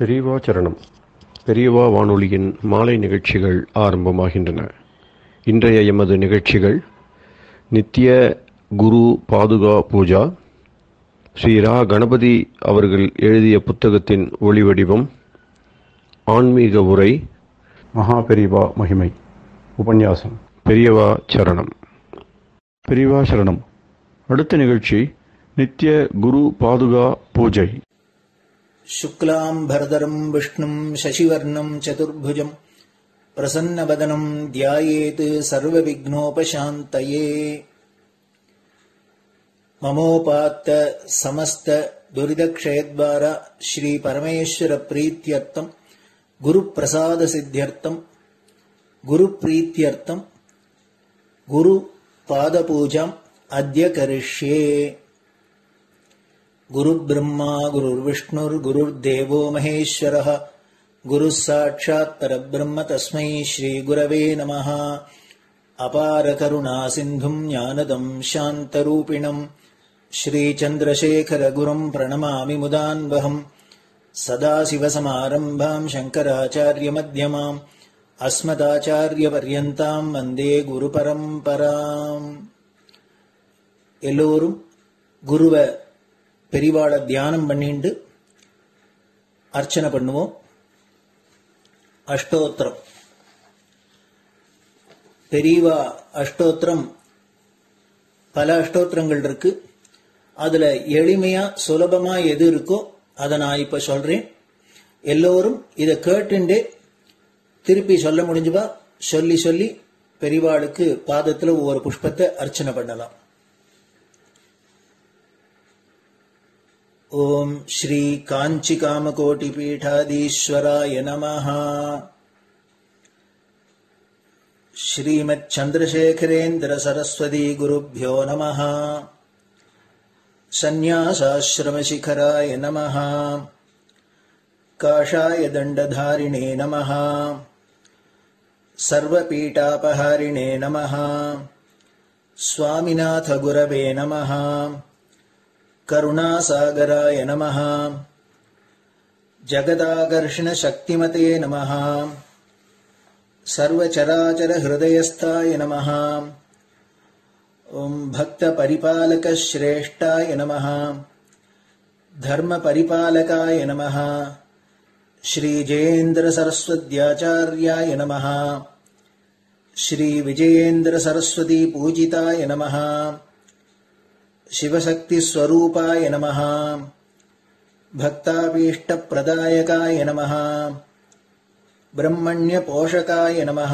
பெரியவா சரணம். பெரியவா வானொலியின் மாலை நிகழ்ச்சிகள் ஆரம்பமாகின்றன. இன்றைய எமது நிகழ்ச்சிகள் நித்திய குரு பாதுகா பூஜா, ஸ்ரீ ரா கணபதி அவர்கள் எழுதிய புத்தகத்தின் ஒளிவடிவம், ஆன்மீக உரை, மகா பெரியவா மகிமை, உபன்யாசம். பெரியவா சரணம். பெரியவா சரணம். அடுத்த நிகழ்ச்சி நித்திய குரு பாதுகா பூஜை. शुक्लाम्भरधरं विष्णुं शशिवर्णं चतुर्भुजं प्रसन्नवदनं ध्यायेत् सर्वविघ्नोपशान्तये। ममोपात्त समस्त दुरितक्षयद्वार श्री परमेश्वर प्रीत्यर्थं गुरुप्रसाद सिद्ध्यर्थं गुरुप्रीत्यर्थं गुरुपादपूजाम् अद्य करिष्ये। गुरुर्ब्रह्मा गुरुर्विष्णुर्गुरुर्देवो महेश्वरः गुरुः साक्षात् परब्रह्म तस्मै श्रीगुरवे नमः। अपारकरुणा सिन्धुं ज्ञानदं शान्तरूपिणं श्रीचन्द्रशेखरगुरुं प्रणमामि मुदान्वहम्। सदाशिवसमारम्भां शङ्कराचार्यमध्यमाम् अस्मदाचार्यपर्यन्तां वन्दे गुरुपरम्पराम्. எல்லோரும் குருவ பெரிவாள தியானம் பண்ணிண்டு அர்ச்சனை பண்ணுவோம். அஷ்டோத்திரம். பெரியவா அஷ்டோத்திரம் பல அஷ்டோத்திரங்கள் இருக்கு. அதுல எளிமையா சுலபமா எது இருக்கோ அதை நான் இப்ப சொல்றேன். எல்லோரும் இதை கேட்டுண்டே திருப்பி சொல்ல முடிஞ்சுபா சொல்லி சொல்லி பெரிவாளுக்கு பாதத்துல ஒவ்வொரு புஷ்பத்தை அர்ச்சனை பண்ணலாம். ओम श्री कांची कामकोटि पीठाधीश्वराय नमः। श्रीमत् चंद्रशेखरेन्द्र सरस्वती गुरुभ्यो नमः। संन्यासाश्रम शिखराय नमः। काषाय दंडधारिणे नमः। सर्वपीठापहारिणे नमः। स्वामिनाथ गुरवे नमः। करुणासागराय नमः। जगदाकर्षण शक्तिमते नमः। सर्वचराचर हृदयस्थाय नमः। ओम भक्त परिपालक श्रेष्ठाय नमः। धर्म परिपालकाय नमः। श्री जयेन्द्र सरस्वत्याचार्याय नमः। श्री विजयेन्द्र सरस्वती पूजिताय नमः। शिवशक्ति स्वरूपाय नमः। भक्ताभीष्ट प्रदायकाय नमः। ब्रह्मण्य पोषकाय नमः।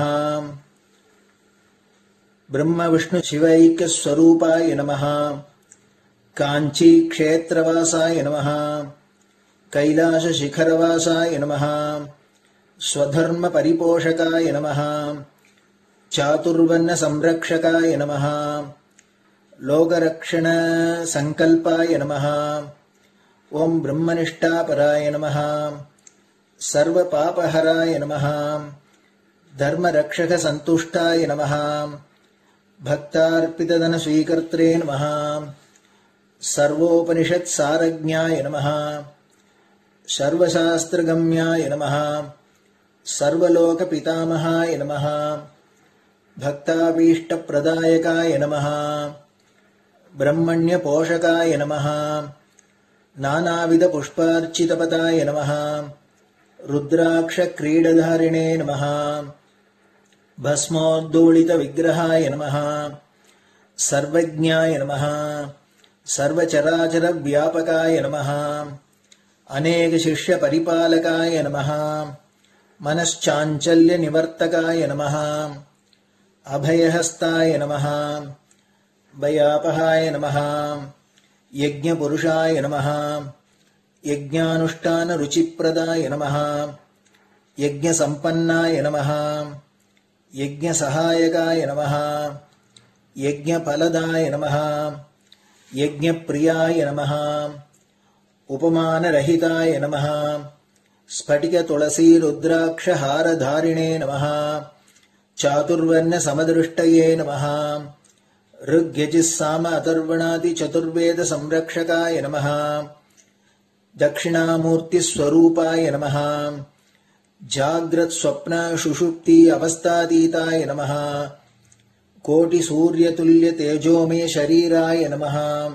ब्रह्म विष्णु शिवैक्य स्वरूपाय नमः। कांची क्षेत्रवासाय नमः। कैलाश शिखरवासाय नमः। स्वधर्म परिपोषकाय नमः। चातुर्वर्ण संरक्षकाय नमः। लोकरक्षण संकल्पाय नमः। ओम ब्रह्मनिष्ठापराय नमः। सर्वपापहराय नमः। धर्मरक्षक संतुष्टाय नमः। भक्तार्पितधन स्वीकर्त्रे नमः। सर्वोपनिषत् सारज्ञाय नमः। सर्वशास्त्रगम्याय नमः। सर्वलोक पितामहाय नमः। भक्ताभीष्ट प्रदायकाय नमः। ब्रह्मण्य पोषकाय नमः। नानाविध पुष्पार्चितपदाय नमः। रुद्राक्ष क्रीडधारिणे नमः। भस्मोद्दोलित विग्रहाय नमः। सर्वज्ञाय नमः। सर्वचराचर व्यापकाय नमः। अनेक शिष्य परिपालकाय नमः। मनश्चाञ्चल्य निवर्तकाय नमः। अभयहस्ताय नमः। भयापहाय नमः। यज्ञपुरुषाय नमः। यज्ञानुष्ठान रुचिप्रदाय नमः। यज्ञसम्पन्नाय नमः। यज्ञसहायकाय नमः। यज्ञफलदाय नमः। यज्ञप्रियाय नमः। उपमानरहिताय नमः। स्फटिक तुलसी रुद्राक्ष हारधारिणे नमः। चातुर्वर्ण समदृष्टये नमः। ऋग्यजुस्साम अथर्वणादि चतुर्वेद संरक्षकाय नमः। தட்சிணாமூர்த்தி ஸ்வரூபாய நமஹ. ஜாக்ரத் ஸ்வப்ன சுஷுப்தி அவஸ்தாதீதாய நமஹ. கோட்டி சூரிய துல்லிய தேஜோமே ஷரீராய நமஹ.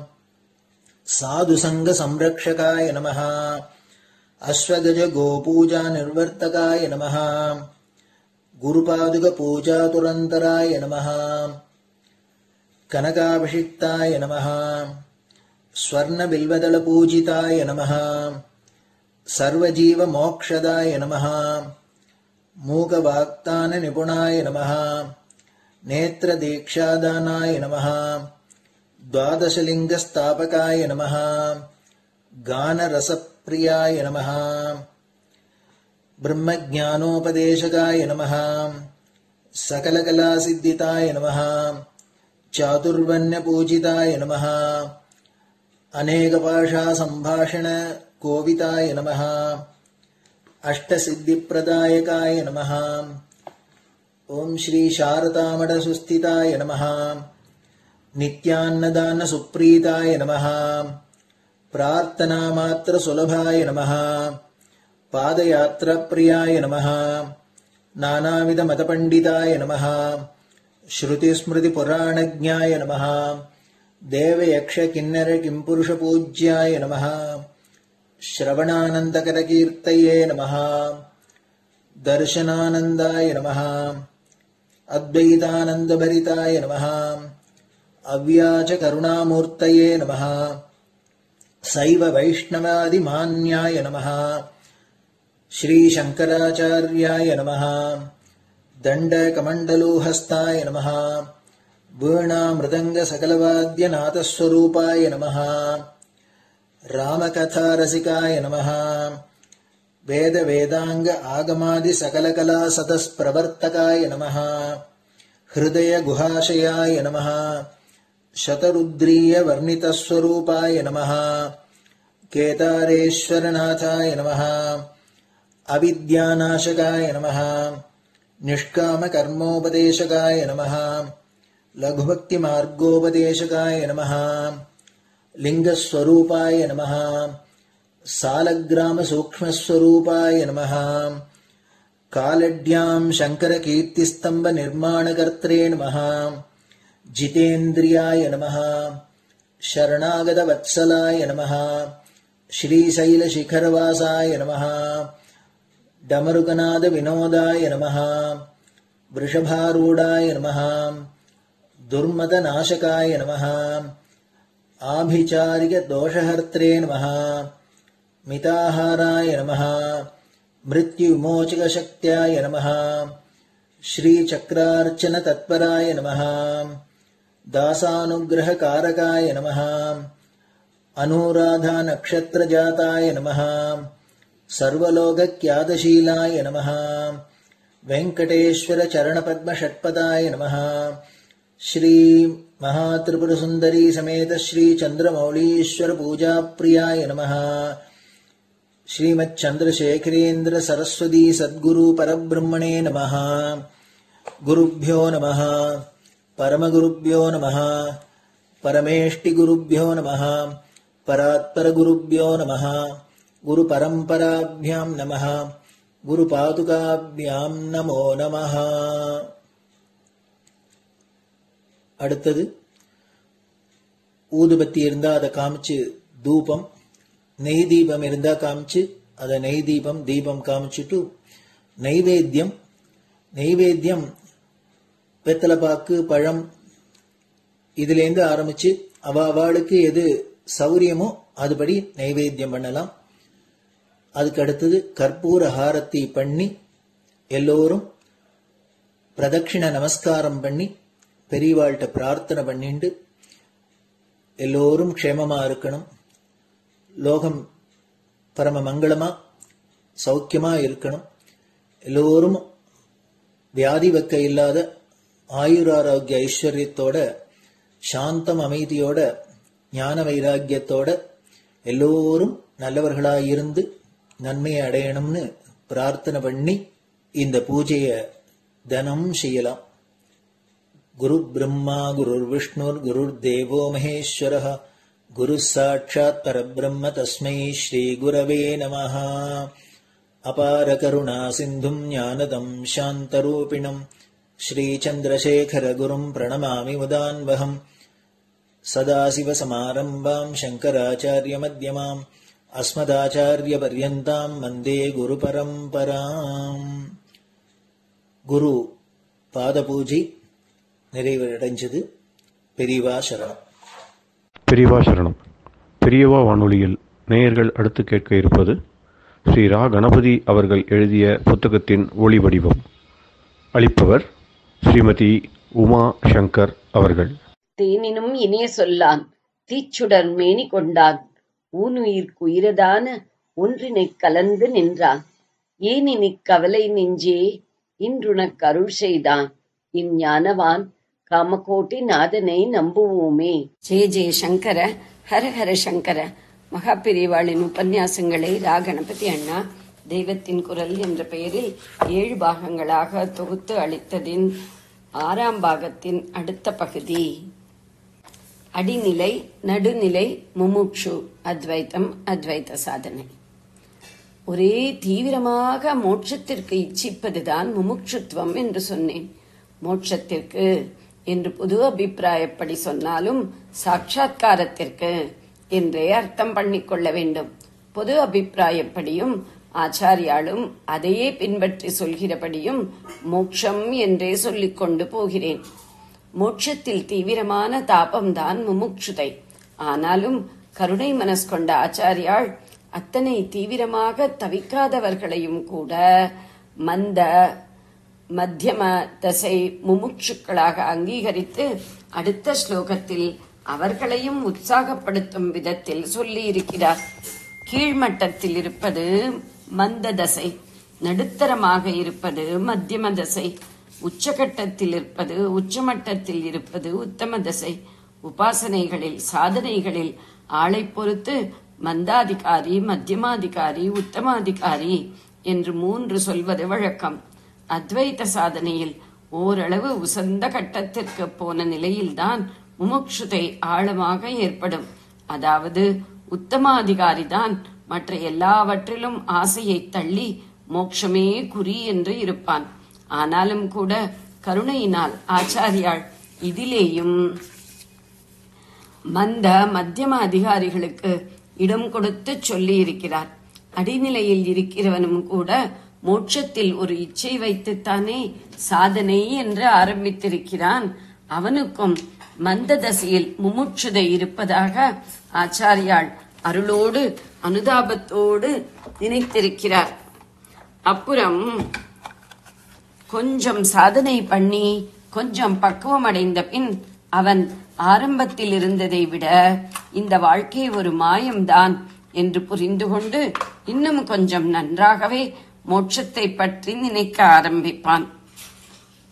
சாது சங்க சம்ரக்ஷகாய நமஹ. அஸ்வகஜ கோபூஜா நிர்வர்த்தகாய நமஹ. குருபாதுக பூஜா துரந்தராய நமஹ. கனகாபிஷிக்தாய நமஹ. ஸ்வர்ண பில்வதள பூஜிதாய நமஹ. சர்வஜீவ மோக்ஷதாய நமஹ. மூக வாக்தான நிபுணாய நமஹ. நேத்ர தீக்ஷாதானாய நமஹ. द्वादशलिंग स्थापकाय नमः. गान रसप्रियाय नमः. ब्रह्मज्ञानोपदेशकाय नमः. सकलकलासिद्धिताय नमः. चातुर्वण्यपूजिताय नमः. अनेकभाषा संभाषण कोविताय नमः. अष्टसिद्धिप्रदायकाय नमः. ओम श्री शारदामठ सुस्थिताय नमः. नित्यान्नदान सुप्रीताय नमः. प्रार्थना मात्र सुलभाय नमः. पादयात्रा प्रियाय नमः. नानाविध मतपंडिताय नमः. श्रुति स्मृति पुराणज्ञाय नमः. देव यक्ष किन्नर किंपुरुष पूज्याय नमः. श्रवणानंदकर कीर्तये नमः. दर्शनानंदाय नमः. अद्वैतानंद भरिताय नमः. अव्याच करुणामूर्तये नमः. शैव वैष्णवादि मान्याय नमः. श्री शंकराचार्याय नमः. दंड कमंडलूहस्ताय नमः. वीणा मृदंग सकलवाद्य नाथस्वरूपाय नमः. रामकथा रसिकाय नमः. वेद वेदांग आगमादि सकलकला सतस्प्रवर्तकाय नमः. हृदय गुहाशयाय नमः. शतरुद्रीय वर्णितस्वरूपाय नमः. केदारेश्वरनाथाय नमः. अविद्यानाशकाय नमः. निष्काम कर्मोपदेशकाय नमः. लघुभक्ति मार्गोपदेशकाय नमः. लिंगस्वरूपाय नमः. सालग्राम सूक्ष्मस्वरूपाय नमः. कालड्यां शंकर कीर्तिस्तंभ निर्माणकर्त्रे नमः. जितेन्द्रियाय नमः. शरणागत वत्सलाय नमः. श्रीशैल शिखरवासाय नमः. डमरुकनाद विनोदाय नमः. वृषभारूढ़ाय नमः. दुर्मद नाशकाय नमः. आभिचारिक दोषहर्त्रे नमः. मिताहाराय नमः. मृत्युविमोचक शक्त्याय नमः. श्री चक्रार्चन तत्पराय नमः. दासानुग्रह कारकाय नमः. अनुराधा नक्षत्र जाताय नमः. सर्वलोक ख्यातशीलाय नमः. वेंकटेश्वर चरण पद्म षट्पदाय नमः. श्री महात्रिपुर सुंदरी समेत श्री चंद्रमौलीश्वर पूजा प्रियाय नमः. श्रीमच्चंद्रशेखरेन्द्र सरस्वती सद्गुरु परब्रह्मणे नमः. गुरुभ्यो नमः. परमगुरुभ्यो नमः. परमेष्टिगुरुभ्यो नमः. परात्परगुरुभ्यो नमः. गुरुपरम्पराभ्यां नमः. गुरुपादुकाभ्यां नमो नमः. அடுத்தது ஊதுபத்தி இருந்தா அதை காமிச்சு தூபம், நெய் தீபம் இருந்தா காமிச்சு அதை நெய் தீபம் தீபம் காமிச்சுட்டு நைவேத்தியம் நைவேத்தியம் வெத்தலைப்பாக்கு பழம் இதுலேருந்து ஆரம்பிச்சு அவளுக்கு எது சௌரியமோ அதுபடி நைவேத்தியம் பண்ணலாம். அதுக்கு அடுத்தது கற்பூர ஹாரத்தி பண்ணி எல்லோரும் பிரதட்சிண நமஸ்காரம் பண்ணி பெரியவாள்கிட்ட பிரார்த்தனை பண்ணிண்டு எல்லோரும் க்ஷேமமா இருக்கணும், லோகம் பரம மங்களமா சௌக்கியமா இருக்கணும், எல்லோரும் வியாதி வெக்க இல்லாத ஆயுராரோக்கிய ஐஸ்வர்யத்தோட சாந்தம் அமைதியோட ஞான வைராக்கியத்தோட எல்லோரும் நல்லவர்களாயிருந்து நன்மையை அடையணும்னு பிரார்த்தனை பண்ணி இந்த பூஜையை தினம் செய்யலாம். குரு பிரம்மா குரு விஷ்ணுர் குரு தேவோ மகேஸ்வரः குருः சாட்சாத் பரபிரம்ம தஸ்மை ஸ்ரீ குரவே நமः. அபார கருணா சிந்தும் ஞானதம் சாந்தரூபிணம் ஸ்ரீசந்திரசேகர குரும் பிரணமாமி முதான்வகம். சதாசிவசமாரம்பாம் சங்கராச்சார்ய மத்யமாம் அஸ்மதாச்சார்ய பர்யந்தாம் வந்தே குரு பரம்பராம். குரு பாத பூஜை நிறைவடைஞ்சது. பெரியவா சரணம். பெரியவா சரணம். பெரியவா வானொலியில் நேயர்கள் அடுத்து கேட்க இருப்பது ஸ்ரீ ரா கணபதி அவர்கள் எழுதிய புத்தகத்தின் ஒளி வடிவம். அளிப்பவர் ஸ்ரீமதி உமா சங்கர் அவர்கள். தேனினும் இனிய சொல்லான் தீச்சுடர் மேனி கொண்டான் ஊனுயிர்க்குயிரதான ஒன்றினைக் கலந்து நின்றான் ஏனினிக் கவலை நெஞ்சே இன்றுனக் அருள் செய்தான் இஞ்ஞானவான் காமகோட்டி நாதனை நம்புவோமே. ஜெய ஜெய சங்கர, ஹரஹர சங்கர. மகாபெரிவாளின் உபன்யாசங்களை ரா கணபதி அண்ணா தெய்வத்தின் குரல் என்ற பெயரில் 7 பாகங்களாக தொகுத்து அளித்ததின் 6ஆம் பாகத்தின் அடுத்த பகுதி. அடிநிலை, நடுநிலை, முமுட்சு, அத்வைத்தம், அத்வைத சாதனை. ஒரே தீவிரமாக மோட்சத்திற்கு இச்சிப்பதுதான் முமுட்சுத்துவம் என்று சொன்னேன். மோட்சத்திற்கு என்று பொது அபிப்பிராயப்படி சொன்னாலும் சாட்சாத்காரத்திற்கு என்றே அர்த்தம் பண்ணிக்கொள்ள வேண்டும். பொது அபிப்பிராயப்படியும் ஆச்சாரியாலும் அதையே பின்பற்றி சொல்கிறபடியும் மோட்சம் என்றே சொல்லிக் கொண்டு போகிறேன். மோட்சத்தில் தீவிரமான தாபம்தான் முமுட்சுதை. ஆனாலும் கருணை மனஸ் கொண்ட ஆச்சாரியாள் அத்தனை தீவிரமாக தவிக்காதவர்களையும் கூட மந்த மத்தியம தசை முமுட்சுக்களாக அங்கீகரித்து அடுத்த ஸ்லோகத்தில் அவர்களையும் உற்சாகப்படுத்தும் விதத்தில் சொல்லி இருக்கிறார். கீழ்மட்டத்தில் இருப்பது மந்த தசை, நடுத்தரமாக இருப்பது மத்தியம தசை, உச்சகட்டத்தில் இருப்பது உச்சமட்டத்தில் இருப்பது உத்தம தசை. உபாசனைகளில் சாதனைகளில் ஆளை பொறுத்து மந்தாதிகாரி, மத்தியமாதிகாரி, உத்தமாதிகாரி என்று 3 சொல்வது வழக்கம். அத்வைத சாதனையில் ஓரளவு உசந்த கட்டத்திற்கு போன நிலையில்தான் முமுட்சுதை ஆழமாக ஏற்படும். அதாவது உத்தமாதிகாரிதான் மற்ற எல்லாவற்றிலும் ஆசையை தள்ளி மோட்சமே குறி என்று இருப்பான். ஆனாலும் கூட கருணையினால் ஆச்சாரியாள் இதிலேயும் மந்த மத்தியம அதிகாரிகளுக்கு இடம் கொடுத்து சொல்லி இருக்கிறார். அடிநிலையில் இருக்கிறவனும் கூட மோட்சத்தில் ஒரு இச்சை வைத்துத்தானே சாதனை என்று ஆரம்பித்திருக்கிறான். அவனுக்கும் மந்த தசையில் முமுட்சுதை இருப்பதாக ஆச்சாரியாள் அருளோடு அனுதாபத்தோடு நினைத்திருக்கிறார். அப்புறம் கொஞ்சம் சாதனை பண்ணி கொஞ்சம் பக்குவம் அடைந்த பின் அவன் ஆரம்பத்தில் இருந்ததை விட இந்த வாழ்க்கை ஒரு மாயம்தான் என்று புரிந்து கொண்டு இன்னும் கொஞ்சம் நன்றாகவே மோட்சத்தை பற்றி நினைக்க ஆரம்பிப்பான்.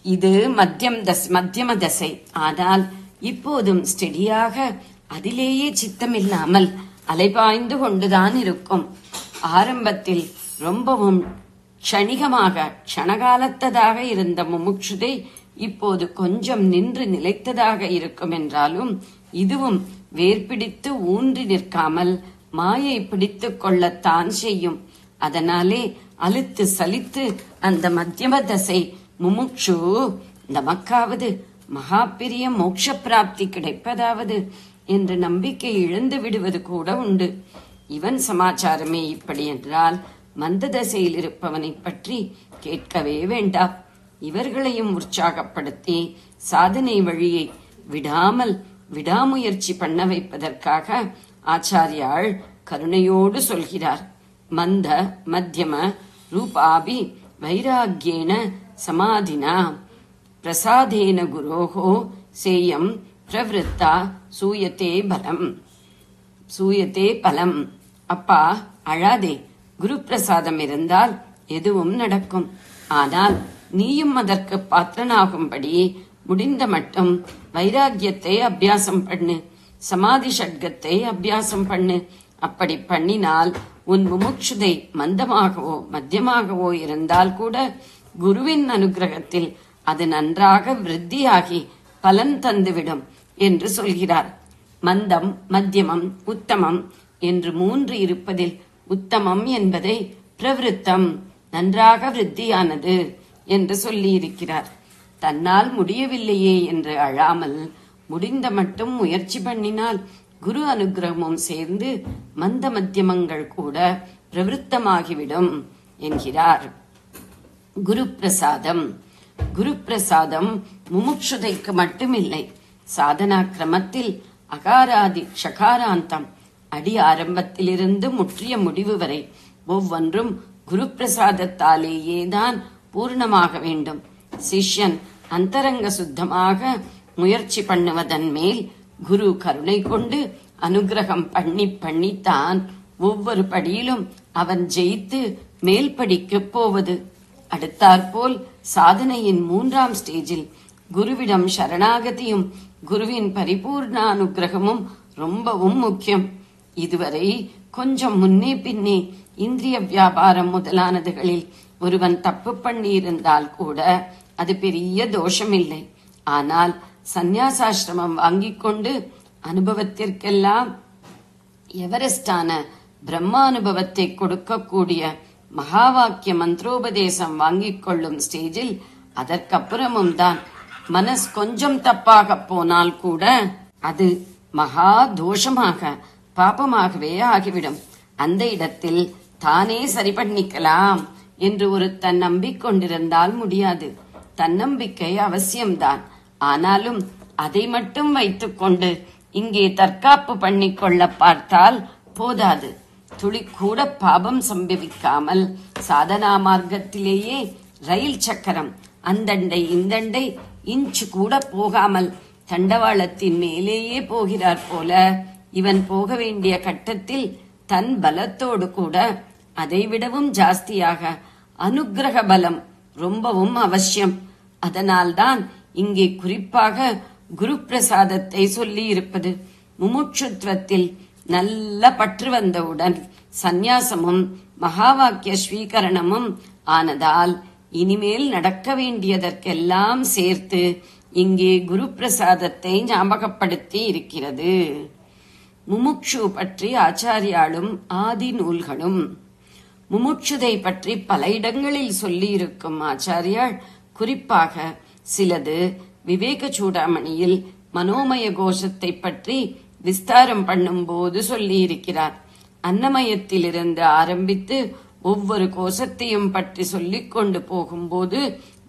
இது மத்தியம தசை. ஆனால் இப்போதும் ஸ்டெடியாக அதிலேயே சித்தமில்லாமல் அலைபாய்ந்து கொண்டுதான் இருக்கும். ஆரம்பத்தில் ரொம்பவும் க்ஷணிகமாக க்ஷணகாலத்ததாக இருந்த முமுட்சுதை இப்போது கொஞ்சம் நின்று நிலைத்ததாக இருக்கும் என்றாலும் இதுவும் வேர்பிடித்து ஊன்றி நிற்காமல் மாயை பிடித்துக் கொள்ளத்தான் செய்யும். அதனாலே அலுத்து சலித்து அந்த மத்தியம தசை முமுட்சு நமக்காவது மகா பெரிய மோட்ச பிராப்தி கிடைப்பதாவது என்ற நம்பிக்கை இழந்து விடுவது கூட உண்டு. இவன் சமாச்சாரமே இப்படி என்றால் மந்த தசையில் இருப்பவனை பற்றி கேட்கவே வேண்டாம். இவர்களையும் உற்சாகப்படுத்தி சாதனை வழியை விடாமல் விடாமுயற்சி பண்ண வைப்பதற்காக ஆச்சாரியாள் கருணையோடு சொல்கிறார். மந்த மத்தியம ரூபாபி வைராக்யேன சமாதினா பிரசாதேன குரோஹோ சேயம் பிரவருத்தா சூயத்தே பலம். அப்பா அழாதே, குரு பிரசாதம் இருந்தால் எதுவும் நடக்கும். ஆனால் நீயும் அதற்கு பாத்திரனாகும்படி முடிந்த மட்டும் வைராகியத்தை அபியாசம் பண்ணு, சமாதி ஷட்கத்தை அபியாசம் பண்ணு. அப்படி பண்ணினால் உன் முமுட்சுதை மந்தமாகவோ மத்தியமாகவோ இருந்தால் கூட குருவின் அனுகிரகத்தில் அது நன்றாக விருத்தியாகி பலன் தந்துவிடும் என்று சொல்கிறார். மந்தம், மத்தியமம், உத்தமம் என்று 3 இருப்பதில் உத்தமம் என்பதை பிரவிருத்தம், நன்றாக விருத்தியானது என்று சொல்லியிருக்கிறார். தன்னால் முடியவில்லையே என்று அழாமல் முடிந்த மட்டும் முயற்சி பண்ணினால் குரு அனுகிரகமும் சேர்ந்து மந்த மத்தியமங்கள் கூட பிரவிருத்தமாகிவிடும் என்கிறார். குரு பிரசாதம். குரு பிரசாதம் முமுட்சுதைக்கு மட்டுமில்லை, சாதனா கிரமத்தில் அகாராதி ஷகாராந்தம் அடி ஆரம்பத்திலிருந்து முற்றிய முடிவு வரை ஒவ்வொன்றும் குரு பிரசாதத்தாலேயேதான் பூர்ணமாக வேண்டும். சிஷ்யன் அந்தரங்க சுத்தமாக முயற்சி பண்ணுவதன் மேல் குரு கருணை கொண்டு அனுகிரகம் பண்ணித்தான் ஒவ்வொரு படியிலும் அவன் ஜெயித்து மேல் படிக்கு போவது. அடுத்தாற்போல் சாதனையின் 3ஆம் ஸ்டேஜில் குருவிடம் சரணாகதியும் குருவின் பரிபூர்ண அனுகிரகமும் ரொம்பவும் முக்கியம். இதுவரை கொஞ்சம் முன்னே பின்னே இந்திரிய வியாபாரம் முதலானதுகளில் ஒருவன் தப்பு பண்ணியிருந்தால் கூட அது பெரிய தோஷமில்லை. ஆனால் சந்நியாசாசிரமம் வாங்கிக் கொண்டு அனுபவத்திற்கெல்லாம் எவரெஸ்டான பிரம்மானுபவத்தை கொடுக்கக்கூடிய மகா வாக்கிய மந்திரோபதேசம் வாங்கிக் கொள்ளும் ஸ்டேஜில் அதற்கப்புறமும் தான் மனஸ் கொஞ்சம் தப்பாக போனால் கூட அது மகா தோஷமாக பாபமாகவே ஆகிவிடும். அந்த இடத்தில் தானே சரி பண்ணிக்கலாம் என்று ஒரு நம்பிக்கொண்டிருந்தால் முடியாது. தன்னம்பிக்கை அவசியம்தான். ஆனாலும் அதை மட்டும் வைத்துக்கொண்டு இங்கே தற்காப்பு பண்ணிக்கொள்ள பார்த்தால் போதாது. துளி கூட பாபம் சம்பவிக்காமல் சாதனா மார்க்கத்திலேயே ரயில் சக்கரம் அந்தண்டை இந்தண்டை இன்ச்சு கூட போகாமல் தண்டவாளத்தின் மேலேயே போகிறார் போல இவன் போக வேண்டிய கட்டத்தில் தன் பலத்தோடு கூட அதைவிடவும் ஜாஸ்தியாக அனுக்கிரக பலம் ரொம்பவும் அவசியம். அதனால்தான் இங்கே குறிப்பாக குரு பிரசாதத்தை சொல்லி இருப்பது. முமுட்சுத்வத்தில் நல்ல பற்று வந்தவுடன் சந்நியாசமும் மகா வாக்கிய ஸ்வீகரணமும் ஆனதால் இனிமேல் நடக்க வேண்டியதற்கெல்லாம் சேர்த்து இங்கே குரு பிரசாதத்தை ஞாபகப்படுத்தி இருக்கிறது. முமுட்சு பற்றி ஆச்சாரியாலும் ஆதி நூல்களும். முமுட்சுதை பற்றி பல இடங்களில் சொல்லி இருக்கும் ஆச்சாரியால் குறிப்பாக சிலது விவேக சூடாமணியில் மனோமய கோஷத்தை பற்றி விஸ்தாரம் பண்ணும் போது சொல்லி இருக்கிறார். அன்னமயத்திலிருந்து ஆரம்பித்து ஒவ்வொரு கோஷத்தையும் பற்றி சொல்லிக் கொண்டு போகும்போது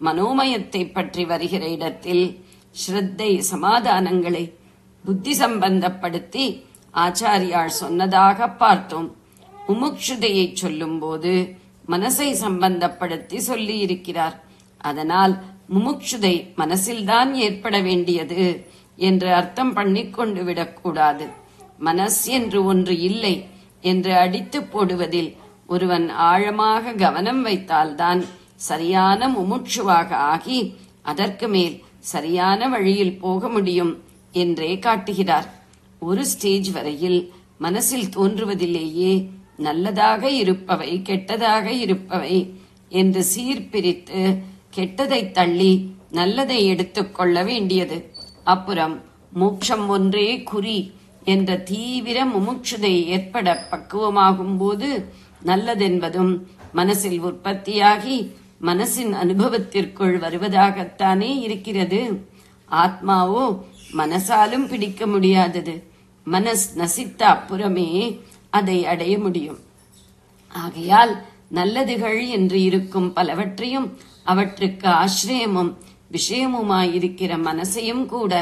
மனோமயத்தை பற்றி வருகிற இடத்தில் ஸ்ரத்தை சமாதானங்களை புத்தி சம்பந்தப்படுத்தி ஆச்சாரியால் சொன்னதாக பார்த்தோம். முமுட்சுதையை சொல்லும் போது மனசை சம்பந்தப்படுத்தி சொல்லி இருக்கிறார். அதனால் முமுட்சுதை மனசில்தான் ஏற்பட வேண்டியது என்று அர்த்தம் பண்ணிக்கொண்டு விடக்கூடாது. மனஸ் என்று ஒன்று இல்லை என்று அடித்து போடுவதில் ஒருவன் ஆழமாக கவனம் வைத்தால்தான் சரியான முமுட்சுவாக ஆகி அதற்கு மேல் சரியான வழியில் போக முடியும் என்றே காட்டுகிறார். ஒரு ஸ்டேஜ் வரையில் மனசில் தோன்றுவதிலேயே நல்லதாக இருப்பவை கெட்டதாக இருப்பவை என்று சீர்பிரித்து கெட்டதை தள்ளி நல்லதை எடுத்துக்கொள்ள வேண்டியது. அப்புறம் மோட்சம் ஒன்றே குறி என்ற தீவிர முமுட்சுதை ஏற்பட பக்குவமாகும் போது நல்லதென்பதும் மனசில் உற்பத்தியாகி மனசின் அனுபவத்திற்குள் வருவதாகத்தானே இருக்கிறது. ஆத்மாவோ மனசாலும் பிடிக்க முடியாதது. மனஸ் நசித்த அப்புறமே அதை அடைய முடியும். ஆகையால் நல்லதுகள் என்று இருக்கும் பலவற்றையும் அவற்றுக்கு ஆசிரியமும் விஷயமுமாயிருக்கிற மனசையும் கூட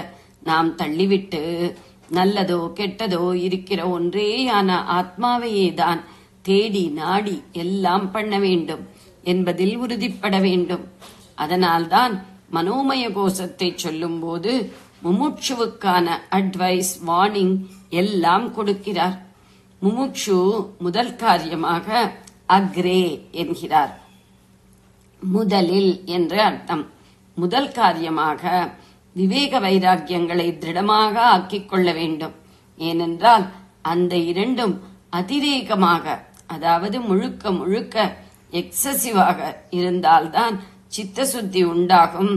நாம் தள்ளிவிட்டு நல்லதோ கெட்டதோ இருக்கிற ஒன்றேயான ஆத்மாவையேதான் தேடி நாடி எல்லாம் பண்ண வேண்டும் என்பதில் உறுதிப்பட வேண்டும். அதனால்தான் மனோமய கோஷத்தை சொல்லும் போது முமுட்சுவுக்கான அட்வைஸ், வார்னிங் எல்லாம் கொடுக்கிறார். முமுட்சு முதல் காரியமாக அக்ரே என்கிறார். முதலில் என்று அர்த்தம். முதல் காரியமாக விவேக வைராக்கியங்களை திருடமாக ஆக்கிக் கொள்ள வேண்டும். ஏனென்றால் அந்த இரண்டும் அதிரேகமாக, அதாவது முழுக்க முழுக்க எக்ஸசிவாக இருந்தால்தான் சித்த சுத்தி உண்டாகும்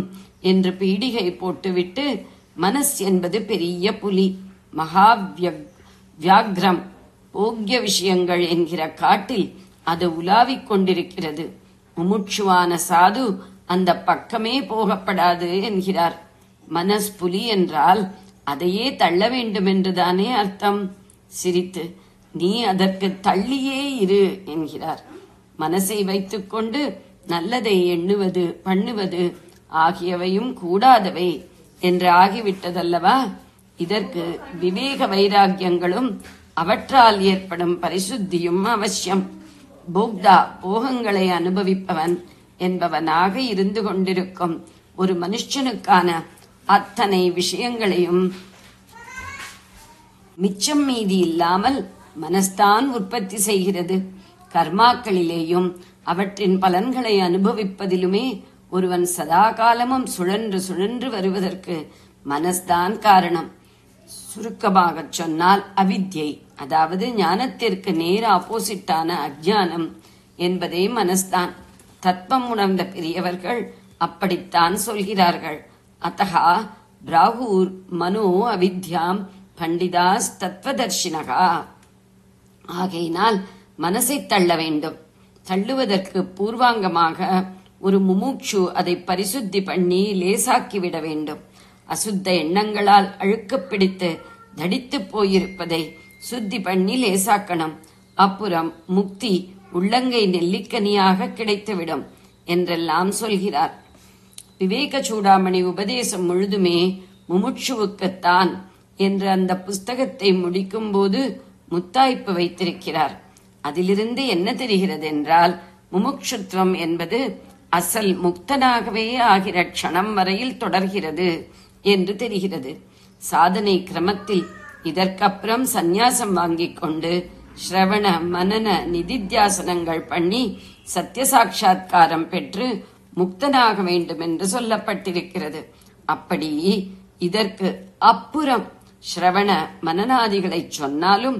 என்று பீடிகை போட்டுவிட்டு, மனஸ் என்பது பெரிய புலி, மகா வியாக்ரம் போக்ய விஷயங்கள் என்கிற காட்டில் அது உலாவிக் கொண்டிருக்கிறது. முமுட்சுவான சாது அந்த பக்கமே போகப்படாது என்கிறார். மனஸ்புலி என்றால் அதையே தள்ள வேண்டும் என்றுதானே அர்த்தம். சிரித்து, நீ அதற்கு தள்ளியே இரு என்கிறார். மனசை வைத்துக்கொண்டு நல்லதை எண்ணுவது பண்ணுவது ஆகியவையும் கூடாதவை என்று ஆகிவிட்டதல்லவா. இதற்கு விவேக வைராக்கியங்களும் அவற்றால் ஏற்படும் பரிசுத்தியும் அவசியம். போக்தா போகங்களை அனுபவிப்பவன் என்பவனாக இருந்து கொண்டிருக்கும் ஒரு மனுஷனுக்கான அத்தனை விஷயங்களையும் மிச்சம் மீதி இல்லாமல் மனஸ்தான் உற்பத்தி செய்கிறது. கர்மாக்களிலேயும் அவற்றின் பலன்களை அனுபவிப்பதிலுமே ஒருவன் சதா காலமும் சுழன்று சுழன்று வருவதற்கு மனஸ்தான் காரணம். சுருக்கமாக சொன்னால் அவித்யை, அதாவது ஞானத்திற்கு நேர் ஆப்போசிட்டான அஜ்ஞானம் என்பதே மனஸ்தான். தத்துவம் உணர்ந்த பெரியவர்கள் அப்படித்தான் சொல்கிறார்கள். அத்தகா பிராகூர் மனோ அவித்யாம் பண்டிதாஸ் தத்வதர்ஷினகா. ஆகையினால் மனசை தள்ள வேண்டும். தள்ளுவதற்கு பூர்வாங்கமாக ஒரு முமுட்சு அதை பரிசுத்தி பண்ணி லேசாக்கிவிட வேண்டும். அசுத்த எண்ணங்களால் அழுக்க பிடித்து தடித்து போயிருப்பதை சுத்தி பண்ணி லேசாக்கணும். அப்புறம் முக்தி உள்ளங்கை நெல்லிக்கனியாக கிடைத்துவிடும் என்றெல்லாம் சொல்கிறார். விவேக சூடாமணி உபதேசம் முழுதுமே முமுட்சுவுக்குத்தான் என்று அந்த புஸ்தகத்தை முடிக்கும் போது முத்தாய்ப்பு வைத்திருக்கிறார். அதிலிருந்து என்ன தெரிகிறது என்றால், முமுட்சுத்துவம் என்பது அசல் முக்தனாகவே ஆகிற க்ஷணம் வரையில் தொடர்கிறது என்று தெரிகிறது. சாதனை கிரமத்தில் இதற்கப்புறம் சந்நியாசம் வாங்கிக் கொண்டு ஸ்ரவண மனன நிதித்தியாசனங்கள் பண்ணி சத்திய சாட்சா்காரம் பெற்று முக்தனாக வேண்டும் என்று சொல்லப்பட்டிருக்கிறது. அப்படி இதற்கு அப்புறம் ஸ்ரவண மனநாதிகளை சொன்னாலும்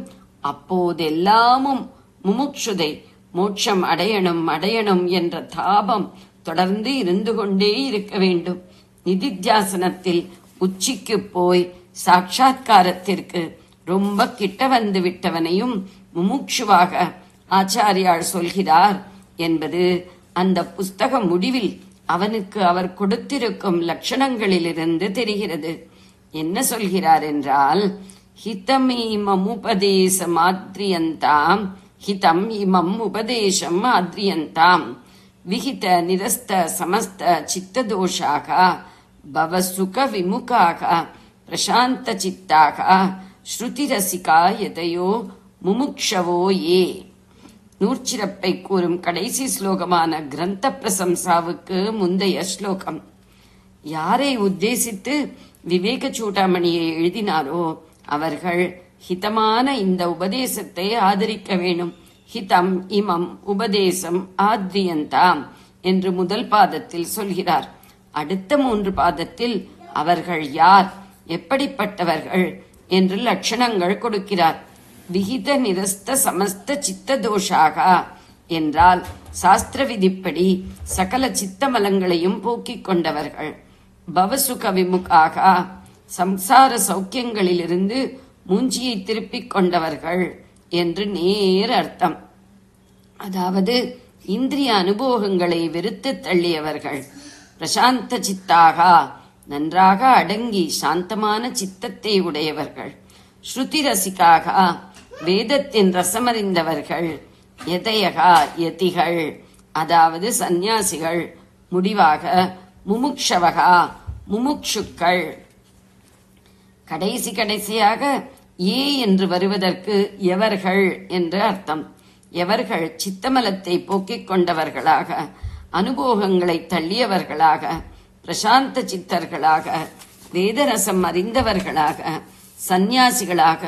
அப்போதெல்லாமும் முமுட்சுதை மோட்சம் அடையணும் என்ற தாபம் தொடர்ந்து இருந்து கொண்டே இருக்க வேண்டும். நிதித்தியாசனத்தில் உச்சிக்கு போய் சாட்சா்காரத்திற்கு ரொம்ப கிட்ட வந்து விட்டவனையும் முமுட்சுவாக ஆச்சாரியார் சொல்கிறார் என்பது அந்த புஸ்தக முடிவில் அவனுக்கு அவர் கொடுத்திருக்கும் லட்சணங்களிலிருந்து தெரிகிறது. என்ன சொல்கிறார் என்றால், ஹிதம் இமம் உபதேசம் ஆத்ரியந்தாம், ஹிதம் இமம் உபதேசம் ஆத்ரியந்தாம், விஹித நிரஸ்த சமஸ்த சித்ததோஷாக பவசுக விமுகாக பிரசாந்த சித்தாக ஸ்ருதிரசிகா எதையோ முமுக்ஷவோ ஏ. நூற்சிறப்பை கூறும் கடைசி ஸ்லோகமான கிரந்த பிரசம்சாவுக்கு முந்தைய ஸ்லோகம். யாரை உத்தேசித்து விவேக சூடாமணியை எழுதினாரோ அவர்கள் ஹிதமான இந்த உபதேசத்தை ஆதரிக்க வேணும். ஹிதம் இமம் உபதேசம் ஆத்ரியந்தாம் என்று முதல் பாதத்தில் சொல்கிறார். அடுத்த 3 பாதத்தில் அவர்கள் யார், எப்படிப்பட்டவர்கள் என்று லட்சணங்கள் கொடுக்கிறார். விகித நிரஸ்த சமஸ்த சித்த தோஷாக என்றால் சாஸ்திர விதிப்படி சகல சித்தமலங்களையும் போக்கிக் கொண்டவர்கள். பவசுக விமுகாக சம்சார சௌக்கியங்களிலிருந்து மூஞ்சியை திருப்பிக் கொண்டவர்கள் என்று நேர் அர்த்தம். அதாவது இந்திரிய அனுபவங்களை வெறுத்து தள்ளியவர்கள். பிரசாந்த சித்தாக நன்றாக அடங்கி சாந்தமான சித்தத்தை உடையவர்கள். ஸ்ருதி ரசிக்காக வேதத்தின் ரசமறிந்தவர்கள். யதயகா யதிகள் அதாவது சந்நியாசிகள். முடிவாக முமுக்ஷவகா முமுக்ஷுக்கள். கடைசியாக ஏ என்று வருவதற்கு எவர்கள் என்று அர்த்தம். எவர்கள் சித்தமலத்தை போக்கிக் கொண்டவர்களாக, அனுபவங்களை தள்ளியவர்களாக, பிரசாந்த சித்தர்களாக, வேதரசம் அறிந்தவர்களாக, சந்நியாசிகளாக,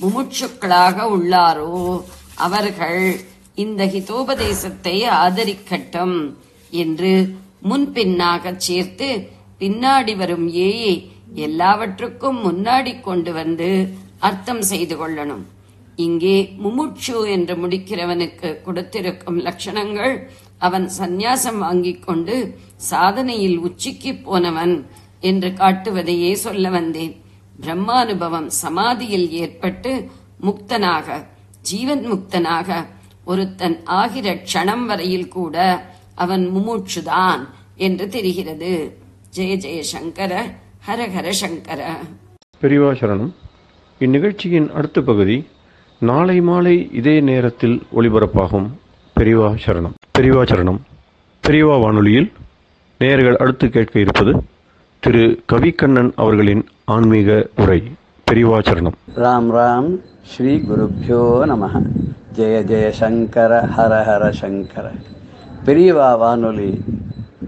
முமுட்சுக்களாக உள்ளாரோ அவர்கள் இந்த ஹிதோபதேசத்தை ஆதரிக்கட்டும் என்று முன்பின்னாக சேர்த்து பின்னாடி வரும் ஏயை எல்லாவற்றுக்கும் முன்னாடி கொண்டு வந்து அர்த்தம் செய்து கொள்ளணும். இங்கே முமுட்சு என்று முடிக்கிறவனுக்கு கொடுத்திருக்கும் லட்சணங்கள் அவன் சந்நியாசம் வாங்கிக் கொண்டு சாதனையில் உச்சிக்கு போனவன் என்று காட்டுவதையே சொல்ல வந்தேன். பிரம்மானுபவம் சமாதியில் ஏற்பட்டு முக்தனாக, ஜீவன் முக்தனாக ஒருத்தன் ஆகிற க்ஷணம் வரையில் கூட அவன் முமுட்சுதான் என்று தெரிகிறது. ஜெய ஜெய சங்கர, ஹர ஹர சங்கர. பெரியவா சரணம். இந்நிகழ்ச்சியின் அடுத்த பகுதி நாளை மாலை இதே நேரத்தில் ஒளிபரப்பாகும். பெரியவா சரணம். பெரியவா சரணம். பெரியவா வானொலியில் நேயர்கள் அடுத்து கேட்க இருப்பது திரு கவிக்கண்ணன் அவர்களின் ஆன்மீக உரை. பெரியவா சரணம். ராம் ராம். ஸ்ரீ குருப்யோ நமஹ. ஜெய ஜெய சங்கர, ஹர ஹர சங்கர. பெரியவா வானொலி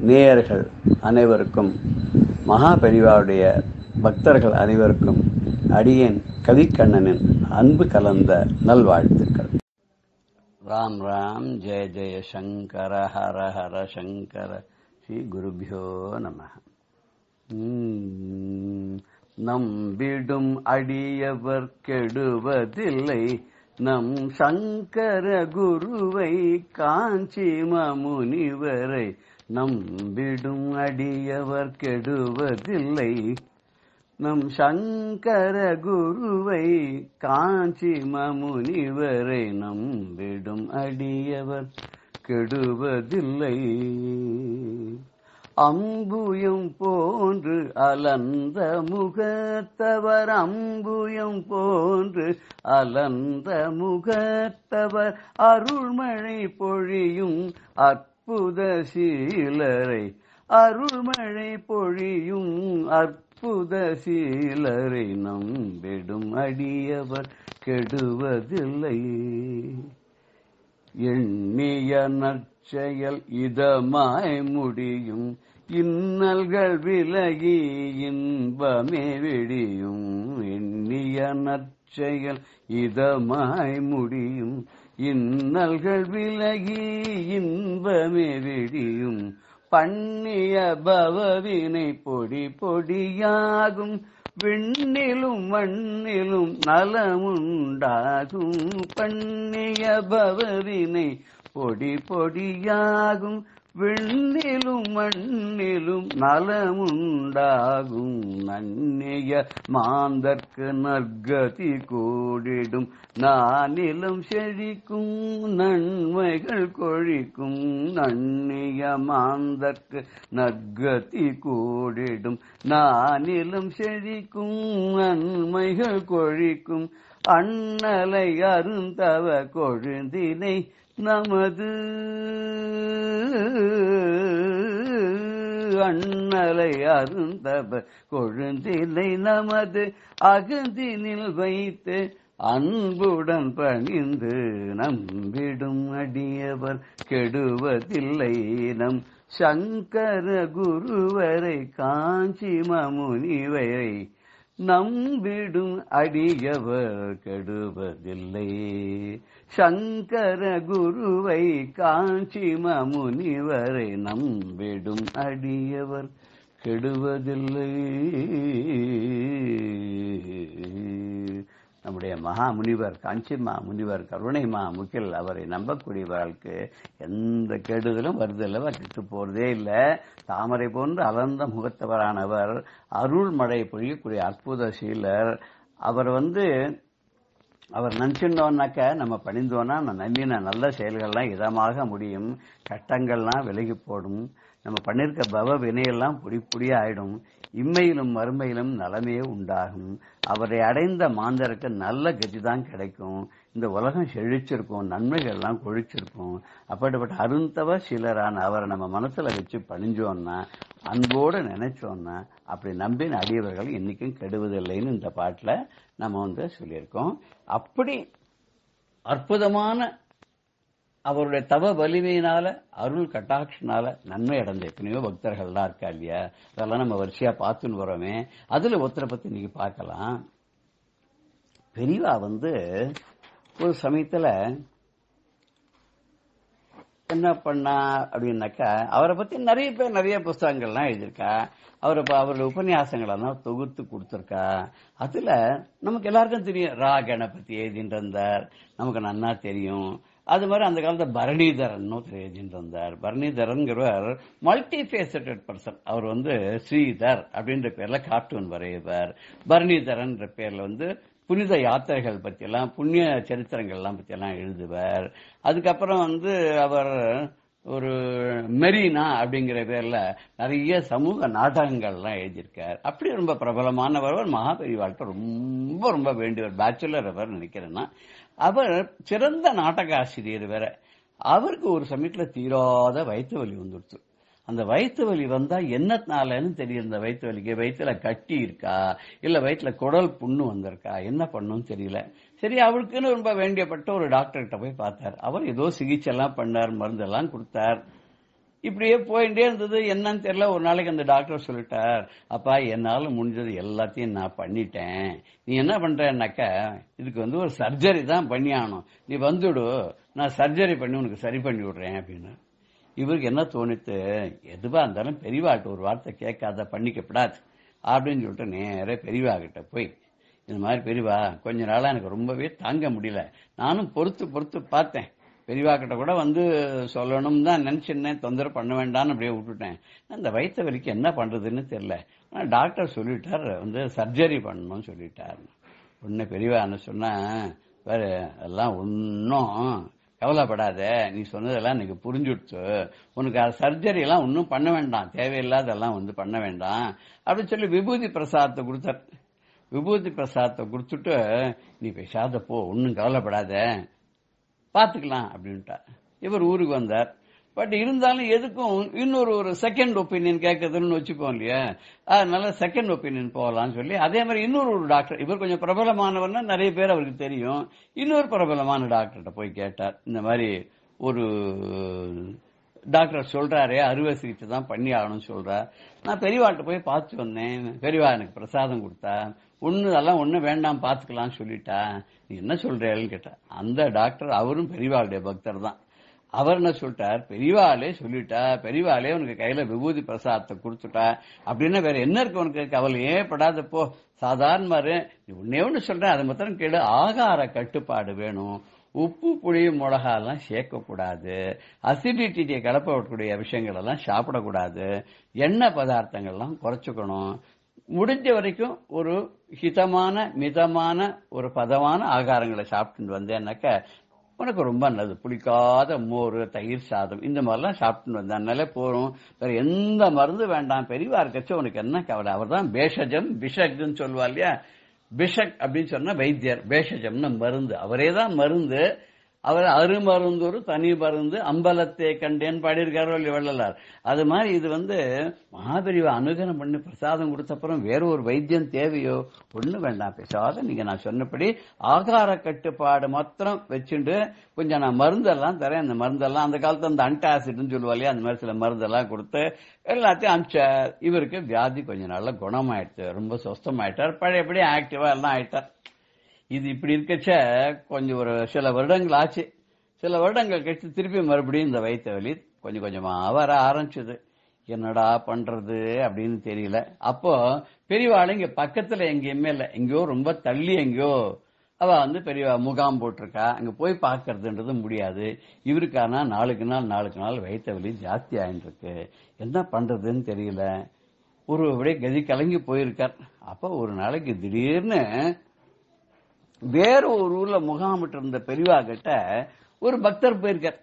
நேயர்கள் அனைவருக்கும், மகா பெரியவாவுடைய பக்தர்கள் அனைவருக்கும் அடியேன் கவிக்கண்ணனின் அன்பு கலந்த நல்வாழ்த்துக்கள். ராம் ராம். ஜெய ஜெய சங்கர, ஹர ஹர சங்கர. ஸ்ரீ குருப்யோ நமஹ. நம்பிடும் அடியவர் கெடுவதில்லை, நம் சங்கர குருவை காஞ்சி முனிவரை. நம்பிடும் அடியவர் கெடுவதில்லை, நம் சங்கர குருவை காஞ்சி முனிவரை. நம்பிடும் அடியவர் கெடுவதில்லை. அம்புயம் போன்று அலந்த முகத்தவர், அம்புயம் போன்று அலந்த முகத்தவர், அருள்மழை பொழியும் அற்புத சீலரை. அருள்மழை பொழியும் அற்புத சீலரை. நம்பிடும் அடியவர் கெடுவதில்லை. எண்ணிய நற்செயல் இதமாய் முடியும், இன்னல்கள் விலகி இன்பமே விடியும். எண்ணிய நற்செயல் இதமாய் முடியும், இன்னல்கள் விலகி இன்பமே விடியும். பண்ணிய பவவினை பொடி பொடியாகும், விண்ணிலும் மண்ணிலும் நலமுண்டாகும். பண்ணிய பவவினை பொடி பொடியாகும், விண்ணிலும் மண்ணிலும் நலமுண்டாகும். நன்னிய மாந்தர்க்கு நற்கதி கூடிடும், நானிலும் செழிக்கும் நன்மைகள் கொழிக்கும். நன்னிய மாந்தர்க்கு நற்கதி கூடிடும், நானிலும் செழிக்கும் நன்மைகள் கொழிக்கும். அண்ணலை அருந்தவ கொழுந்தினை நமது, அண்ணலை அருந்தவ கொழுந்தினை நமது அகந்தினில் வைத்து அன்புடன் பணிந்து. நம்பிடும் அடியவர் கெடுவதில்லை, நம் சங்கர குருவரை காஞ்சி முனிவரை. நம்பிடும் அடியவர் கெடுவதில்லை, சங்கர குருவை காஞ்சி முனிவரை. நம்பிடும் அடியவர் கெடுவதில்லை. நம்முடைய மகா முனிவர் காஞ்சி முனிவர் கருணை முகில், அவரை நம்பக்கூடியவர்களுக்கு எந்த கெடுதலும் வருதில்லை, கெட்டு போறதே இல்லை. தாமரை போன்று அலர்ந்த முகத்தவரானவர், அருள் மழை பொழியக்கூடிய அற்புத சீலர். அவர் நினைச்சிருந்தோம்னாக்க, நம்ம பணிந்தோன்னா நன்னின நல்ல செயல்கள்லாம் இதமாக முடியும், கட்டங்கள்லாம் விலகி போடும், நம்ம பண்ணிருக்க பவ வினையெல்லாம் பொடி பொடியா ஆயிடும், இம்மையிலும் மறுமையிலும் நலமே உண்டாகும். அவரை அடைந்த மாந்தருக்கு நல்ல கதி தான் கிடைக்கும். இந்த உலகம் செழிச்சிருக்கும், நன்மைகள் எல்லாம் கொழிச்சிருக்கும். அப்படிப்பட்ட அருந்தவ சிலரான அவரை நம்ம மனசுல வச்சு பணிஞ்சோம்னா, அன்போடு நினைச்சோம்னா, அப்படி நம்பின அடியவர்கள் இன்னைக்கும் கெடுவதில்லைன்னு இந்த பாட்டுல நம்ம சொல்லியிருக்கோம். அப்படி அற்புதமான அவருடைய தவ வலிமையினால, அருள் கட்டாட்சினால நன்மை அடைந்த எத்தனையோ பக்தர்கள்லாம் இருக்கா இல்லையா? அதெல்லாம் நம்ம வரிசையா பார்த்துன்னு வரோமே. அதுல ஒருத்தரை பத்தி இன்னைக்கு பார்க்கலாம். பெரியவா ஒரு சமயத்துல என்ன பண்ணா அப்படின்னாக்கா, அவரை பத்தி நிறைய பேர் நிறைய புஸ்தகங்கள்லாம் எழுதியிருக்கா. அவருடைய உபன்யாசங்களெல்லாம் தொகுத்து கொடுத்திருக்கா. அதுல நமக்கு எல்லாருக்கும் தெரியும், ரா கணபதி எழுதிட்டு இருந்தார், நமக்கு நன்னா தெரியும். அது மாதிரி அந்த காலத்துல பரணிதரன் ஒருத்தர் எழுதிட்டு வந்தார். பரணிதரன்கிறவர் மல்டி ஃபேசட்டட் பர்சன். அவர் ஸ்ரீதர் அப்படின்ற பேர்ல கார்ட்டூன் வரைவார். பரணிதரன் பேர்ல புனித யாத்திரைகள் பற்றியெல்லாம் புண்ணிய சரித்திரங்கள்லாம் பற்றியெல்லாம் எழுதுவார். அதுக்கப்புறம் அவர் ஒரு மெரினா அப்படிங்கிற பேர்ல நிறைய சமூக நாடகங்கள்லாம் எழுதியிருக்கார். அப்படி ரொம்ப பிரபலமானவர். மகாபெரிவாள்கிட்ட ரொம்ப ரொம்ப வேண்டியவர். பேச்சுலர் அவர் நினைக்கிறேன்னா. அவர் சிறந்த நாடக ஆசிரியர் வேற. அவருக்கு ஒரு சமயத்துல தீராத வயிற்று வலி வந்துடுச்சு. அந்த வயிற்று வலி வந்தா என்னத்தினாலன்னு தெரியும். இந்த வயிற்று வலிக்கு வயிற்றுல கட்டி இருக்கா இல்ல வயிற்றுல குடல் புண்ணு வந்திருக்கா என்ன பண்ணும் தெரியல. சரி, அவருக்குன்னு ரொம்ப வேண்டியப்பட்ட ஒரு டாக்டர்கிட்ட போய் பார்த்தார். அவர் ஏதோ சிகிச்சை எல்லாம் பண்ணார், மருந்தெல்லாம் கொடுத்தார். இப்படியே போயிட்டே இருந்தது. என்னன்னு தெரியல. ஒரு நாளைக்கு அந்த டாக்டர் சொல்லிட்டார், அப்பா என்னால முடிஞ்சது எல்லாத்தையும் நான் பண்ணிட்டேன். நீ என்ன பண்றேன்னாக்கா இதுக்கு ஒரு சர்ஜரி தான் பண்ணி ஆகணும். நீ வந்துடு, நான் சர்ஜரி பண்ணி உனக்கு சரி பண்ணி விடுறேன் அப்படின்னு. இவருக்கு என்ன தோணித்து, எதுவா இருந்தாலும் பெரியவாட்ட ஒரு வார்த்தை கேட்காத பண்ணிக்கப்படாது அப்படின்னு சொல்லிட்டு நேர பெரியவா கிட்ட போய், இந்த மாதிரி பெரியவா கொஞ்ச நாளா எனக்கு ரொம்பவே தாங்க முடியல, நானும் பொறுத்து பார்த்தேன், பெரியவா கிட்ட கூட சொல்லணும் தான் நினைச்சிருந்தேன், தொந்தரவு பண்ண வேண்டாம்னு அப்படியே விட்டுட்டேன். அந்த வயிற்று வலிக்கு என்ன பண்றதுன்னு தெரியல. டாக்டர் சொல்லிட்டார் சர்ஜரி பண்ணணும்னு சொல்லிட்டார். உடனே பெரியவா என்ன சொன்னா, வேற எல்லாம் ஒன்னும் கவலைப்படாத, நீ சொன்னதெல்லாம் எனக்கு புரிஞ்சுடுச்சு, உனக்கு சர்ஜரி எல்லாம் ஒன்னும் பண்ண வேண்டாம், தேவையில்லாதெல்லாம் பண்ண வேண்டாம் அப்படின்னு சொல்லி விபூதி பிரசாதத்தை கொடுத்தார். விபூதி பிரசாதத்தை கொடுத்துட்டு நீ பேசாத போ, ஒன்னும் கவலைப்படாத, பாத்துக்கலாம் அப்படின்ட்டா. இவர் ஊருக்கு வந்தார். பட் இருந்தாலும் எதுக்கும் இன்னொரு செகண்ட் ஒப்பீனியன் கேட்கறதுன்னு வச்சுப்போம் இல்லையா, அதனால செகண்ட் ஒப்பீனியன் போகலாம்னு சொல்லி அதே மாதிரி இன்னொரு டாக்டர், இவர் கொஞ்சம் பிரபலமானவர்னா நிறைய பேர் அவருக்கு தெரியும், இன்னொரு பிரபலமான டாக்டர்கிட்ட போய் கேட்டார். இந்த மாதிரி ஒரு டாக்டர் சொல்றாரே அறுவை சிகிச்சை தான் பண்ணி ஆகணும்னு சொல்றார், நான் பெரியவாட்ட போய் பார்த்து வந்தேன், பெரியவா எனக்கு பிரசாதம் கொடுத்தா, அதெல்லாம் ஒன்னும் வேண்டாம் பாத்துக்கலாம் சொல்லிட்டா, நீ என்ன சொல்றேன்னு கேட்டா. அந்த டாக்டர் அவரும் பெரியவாளுடைய பக்தர் தான். அவர் என்ன சொல்லிட்டார், பெரியவாளே சொல்லிட்டா, பெரியவாளே உனக்கு கையில விபூதி பிரசாதத்தை கொடுத்துட்டா அப்படின்னா வேற என்ன இருக்கு உனக்கு, கவலையே படாத போ, சாதாரண மாதிரி நீ ஒன்னே சொல்றேன், அதை மாத்திரம் கேளு, ஆகார கட்டுப்பாடு வேணும், உப்பு புளி மிளகா எல்லாம் சேர்க்கக்கூடாது, அசிடிட்டியை கலப்பக்கூடிய விஷயங்கள் எல்லாம் சாப்பிடக்கூடாது, எண்ணெய் பதார்த்தங்கள்லாம் குறைச்சுக்கணும், முடிஞ்ச வரைக்கும் ஒரு ஹிதமான மிதமான ஒரு பதமான ஆகாரங்களை சாப்பிட்டு வந்தேன்னாக்க உனக்கு ரொம்ப நல்லது, புளிக்காத மோர் தயிர் சாதம் இந்த மாதிரிலாம் சாப்பிட்டு வந்தனால போறோம், வேற எந்த மருந்து வேண்டாம், பெரியவா இருக்கச்சு உனக்கு என்ன கவலை. அவர் தான் பேஷஜம் பிஷக்னு சொல்லுவா இல்லையா, பிஷக் அப்படின்னு சொன்னா வைத்தியர், பேஷஜம்னு மருந்து, அவரே தான் மருந்து. அவர் அருமருந்தொரு தனி மருந்து அம்பலத்தை கண்டேன் பாடியிருக்காரோ இல்லையா வள்ளலார். அது மாதிரி இது மகாபெரிவா அனுகரம் பண்ணி பிரசாதம் கொடுத்தப்புறம் வேற ஒரு வைத்தியம் தேவையோ ஒண்ணு வேண்டாம், பேசாத நீங்க நான் சொன்னபடி ஆகார கட்டுப்பாடு மாத்திரம் வச்சுட்டு கொஞ்சம் நான் மருந்தெல்லாம் தரேன், அந்த மருந்தெல்லாம் அந்த காலத்துல அந்த அன்டாசிட்னு சொல்லுவா இல்லையா, அந்த மாதிரி சில மருந்தெல்லாம் கொடுத்து எல்லாத்தையும் அனுப்பிச்சார். இவருக்கு வியாதி கொஞ்ச நாள்ல குணமாயிடுச்சு, ரொம்ப சொஸ்தமாயிட்டார், பழையபடி ஆக்டிவா எல்லாம் ஆயிட்டார். இது இப்படி இருக்கச்ச கொஞ்சம் ஒரு சில வருடங்கள் ஆச்சு. சில வருடங்கள் கழிச்சு திருப்பி மறுபடியும் இந்த வயிற்று வலி கொஞ்சம் கொஞ்சமா வர ஆரம்பிச்சது. என்னடா பண்றது அப்படின்னு தெரியல. அப்போ பெரியவாள் இங்க பக்கத்துல எங்கேயுமே இல்ல, எங்கேயோ ரொம்ப தள்ளி எங்கேயோ அவ பெரியவா முகாம் போட்டிருக்கா, அங்க போய் பாக்குறதுன்றது முடியாது. இவருக்கானா நாளுக்கு நாள் வயிற்று வலி ஜாஸ்தி ஆயிட்டு இருக்கு, என்ன பண்றதுன்னு தெரியல. ஒரு அப்படியே கதி கலங்கி போயிருக்கார். அப்ப ஒரு நாளைக்கு திடீர்னு வேற ஒரு ஊர்ல முகாமிட்டு இருந்த பெரியவா கிட்ட ஒரு பக்தர் போயிருக்கார்.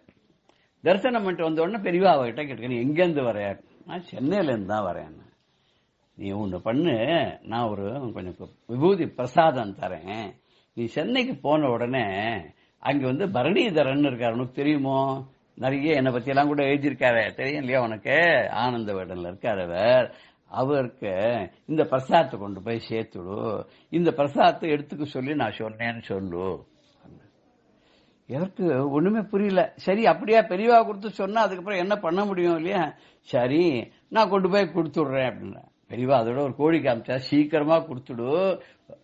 தரிசனம் பண்ணிட்டு வந்த உடனே பெரியவா கிட்ட கேட்க, எங்க இருந்து வர? நான் சென்னையில இருந்து தான் வரேன். நீ ஒண்ணு பண்ணு, நான் ஒரு கொஞ்சம் விபூதி பிரசாதம் தரேன், நீ சென்னைக்கு போன உடனே அங்க பரணிதரன் இருக்காரு, உனக்கு தெரியுமோ, நிறைய என்னை பத்தி எல்லாம் கூட எழுதியிருக்காரு, தெரியும் இல்லையா உனக்கு, ஆனந்த வேடன்ல இருக்காரு, அவருக்கு இந்த பிரசாதத்தை கொண்டு போய் சேர்த்துடு, இந்த பிரசாதத்தை எடுத்துக்க சொல்லி நான் சொன்னேன்னு சொல்லு. எனக்கு ஒண்ணுமே புரியல. சரி அப்படியா பெரியவா கொடுத்து சொன்னா அதுக்கப்புறம் என்ன பண்ண முடியும் இல்லையா, சரி நான் கொண்டு போய் கொடுத்துடுறேன் அப்படின்னா. பெரியவா அதோட ஒரு கோழி காமிச்சா, சீக்கிரமா கொடுத்துடு,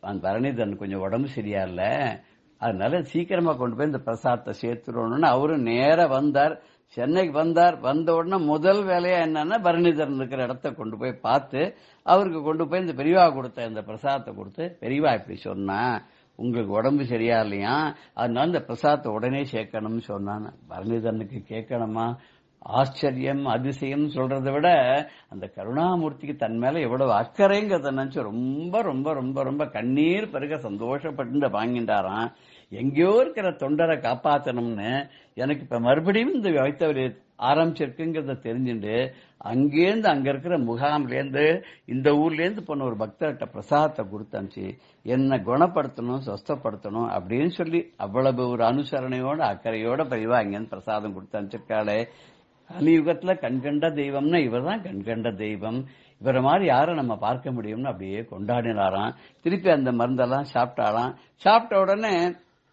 அந்த பரணிதரன் கொஞ்சம் உடம்பு சரியா இல்ல, அதனால சீக்கிரமா கொண்டு போய் இந்த பிரசாதத்தை சேர்த்துடணும்னு அவரும் நேர வந்தார். சென்னைக்கு வந்தார். வந்த உடனே முதல் வேலையா என்னன்னா பரணிதரன் இருக்கிற இடத்த கொண்டு போய் பார்த்து அவருக்கு கொண்டு போய் இந்த பெரியவா கொடுத்த இந்த பிரசாதத்தை கொடுத்து, பெரியவா இப்படி சொன்னா, உங்களுக்கு உடம்பு சரியா இல்லையா, அதனால இந்த பிரசாதத்தை உடனே சேர்க்கணும்னு சொன்னான். பரணிதரனுக்கு கேட்கணுமா? ஆச்சரியம் அதிசயம் சொல்றதை விட அந்த கருணாமூர்த்திக்கு தன் மேல எவ்வளவு அக்கறைங்கிறத நினைச்சு ரொம்ப ரொம்ப ரொம்ப ரொம்ப கண்ணீர் பிறகு சந்தோஷப்பட்டு வாங்கிட்டாராம். எங்கேயோ இருக்கிற தொண்டரை காப்பாற்றணும்னு எனக்கு இப்ப மறுபடியும் இந்த வைத்தவர் ஆரம்பிச்சிருக்குங்கிறத தெரிஞ்சுட்டு அங்கேருந்து அங்க இருக்கிற முகாம்லேருந்து இந்த ஊர்லேருந்து போன ஒரு பக்தர்கிட்ட பிரசாதத்தை கொடுத்தாச்சு, என்ன குணப்படுத்தணும் சொஸ்தப்படுத்தணும் அப்படின்னு சொல்லி அவ்வளவு ஒரு அனுசரணையோட அக்கறையோட பெரியவா அங்கேருந்து பிரசாதம் கொடுத்து அனுப்பிச்சிருக்காளே. கலியுகத்துல கண்கண்ட தெய்வம்னா இவர் தான் கண்கண்ட தெய்வம், இவரை மாதிரி யாரை நம்ம பார்க்க முடியும்னு அப்படியே கொண்டாடினாராம். திருப்பி அந்த மருந்தெல்லாம் சாப்பிட்டாலாம். சாப்பிட்ட உடனே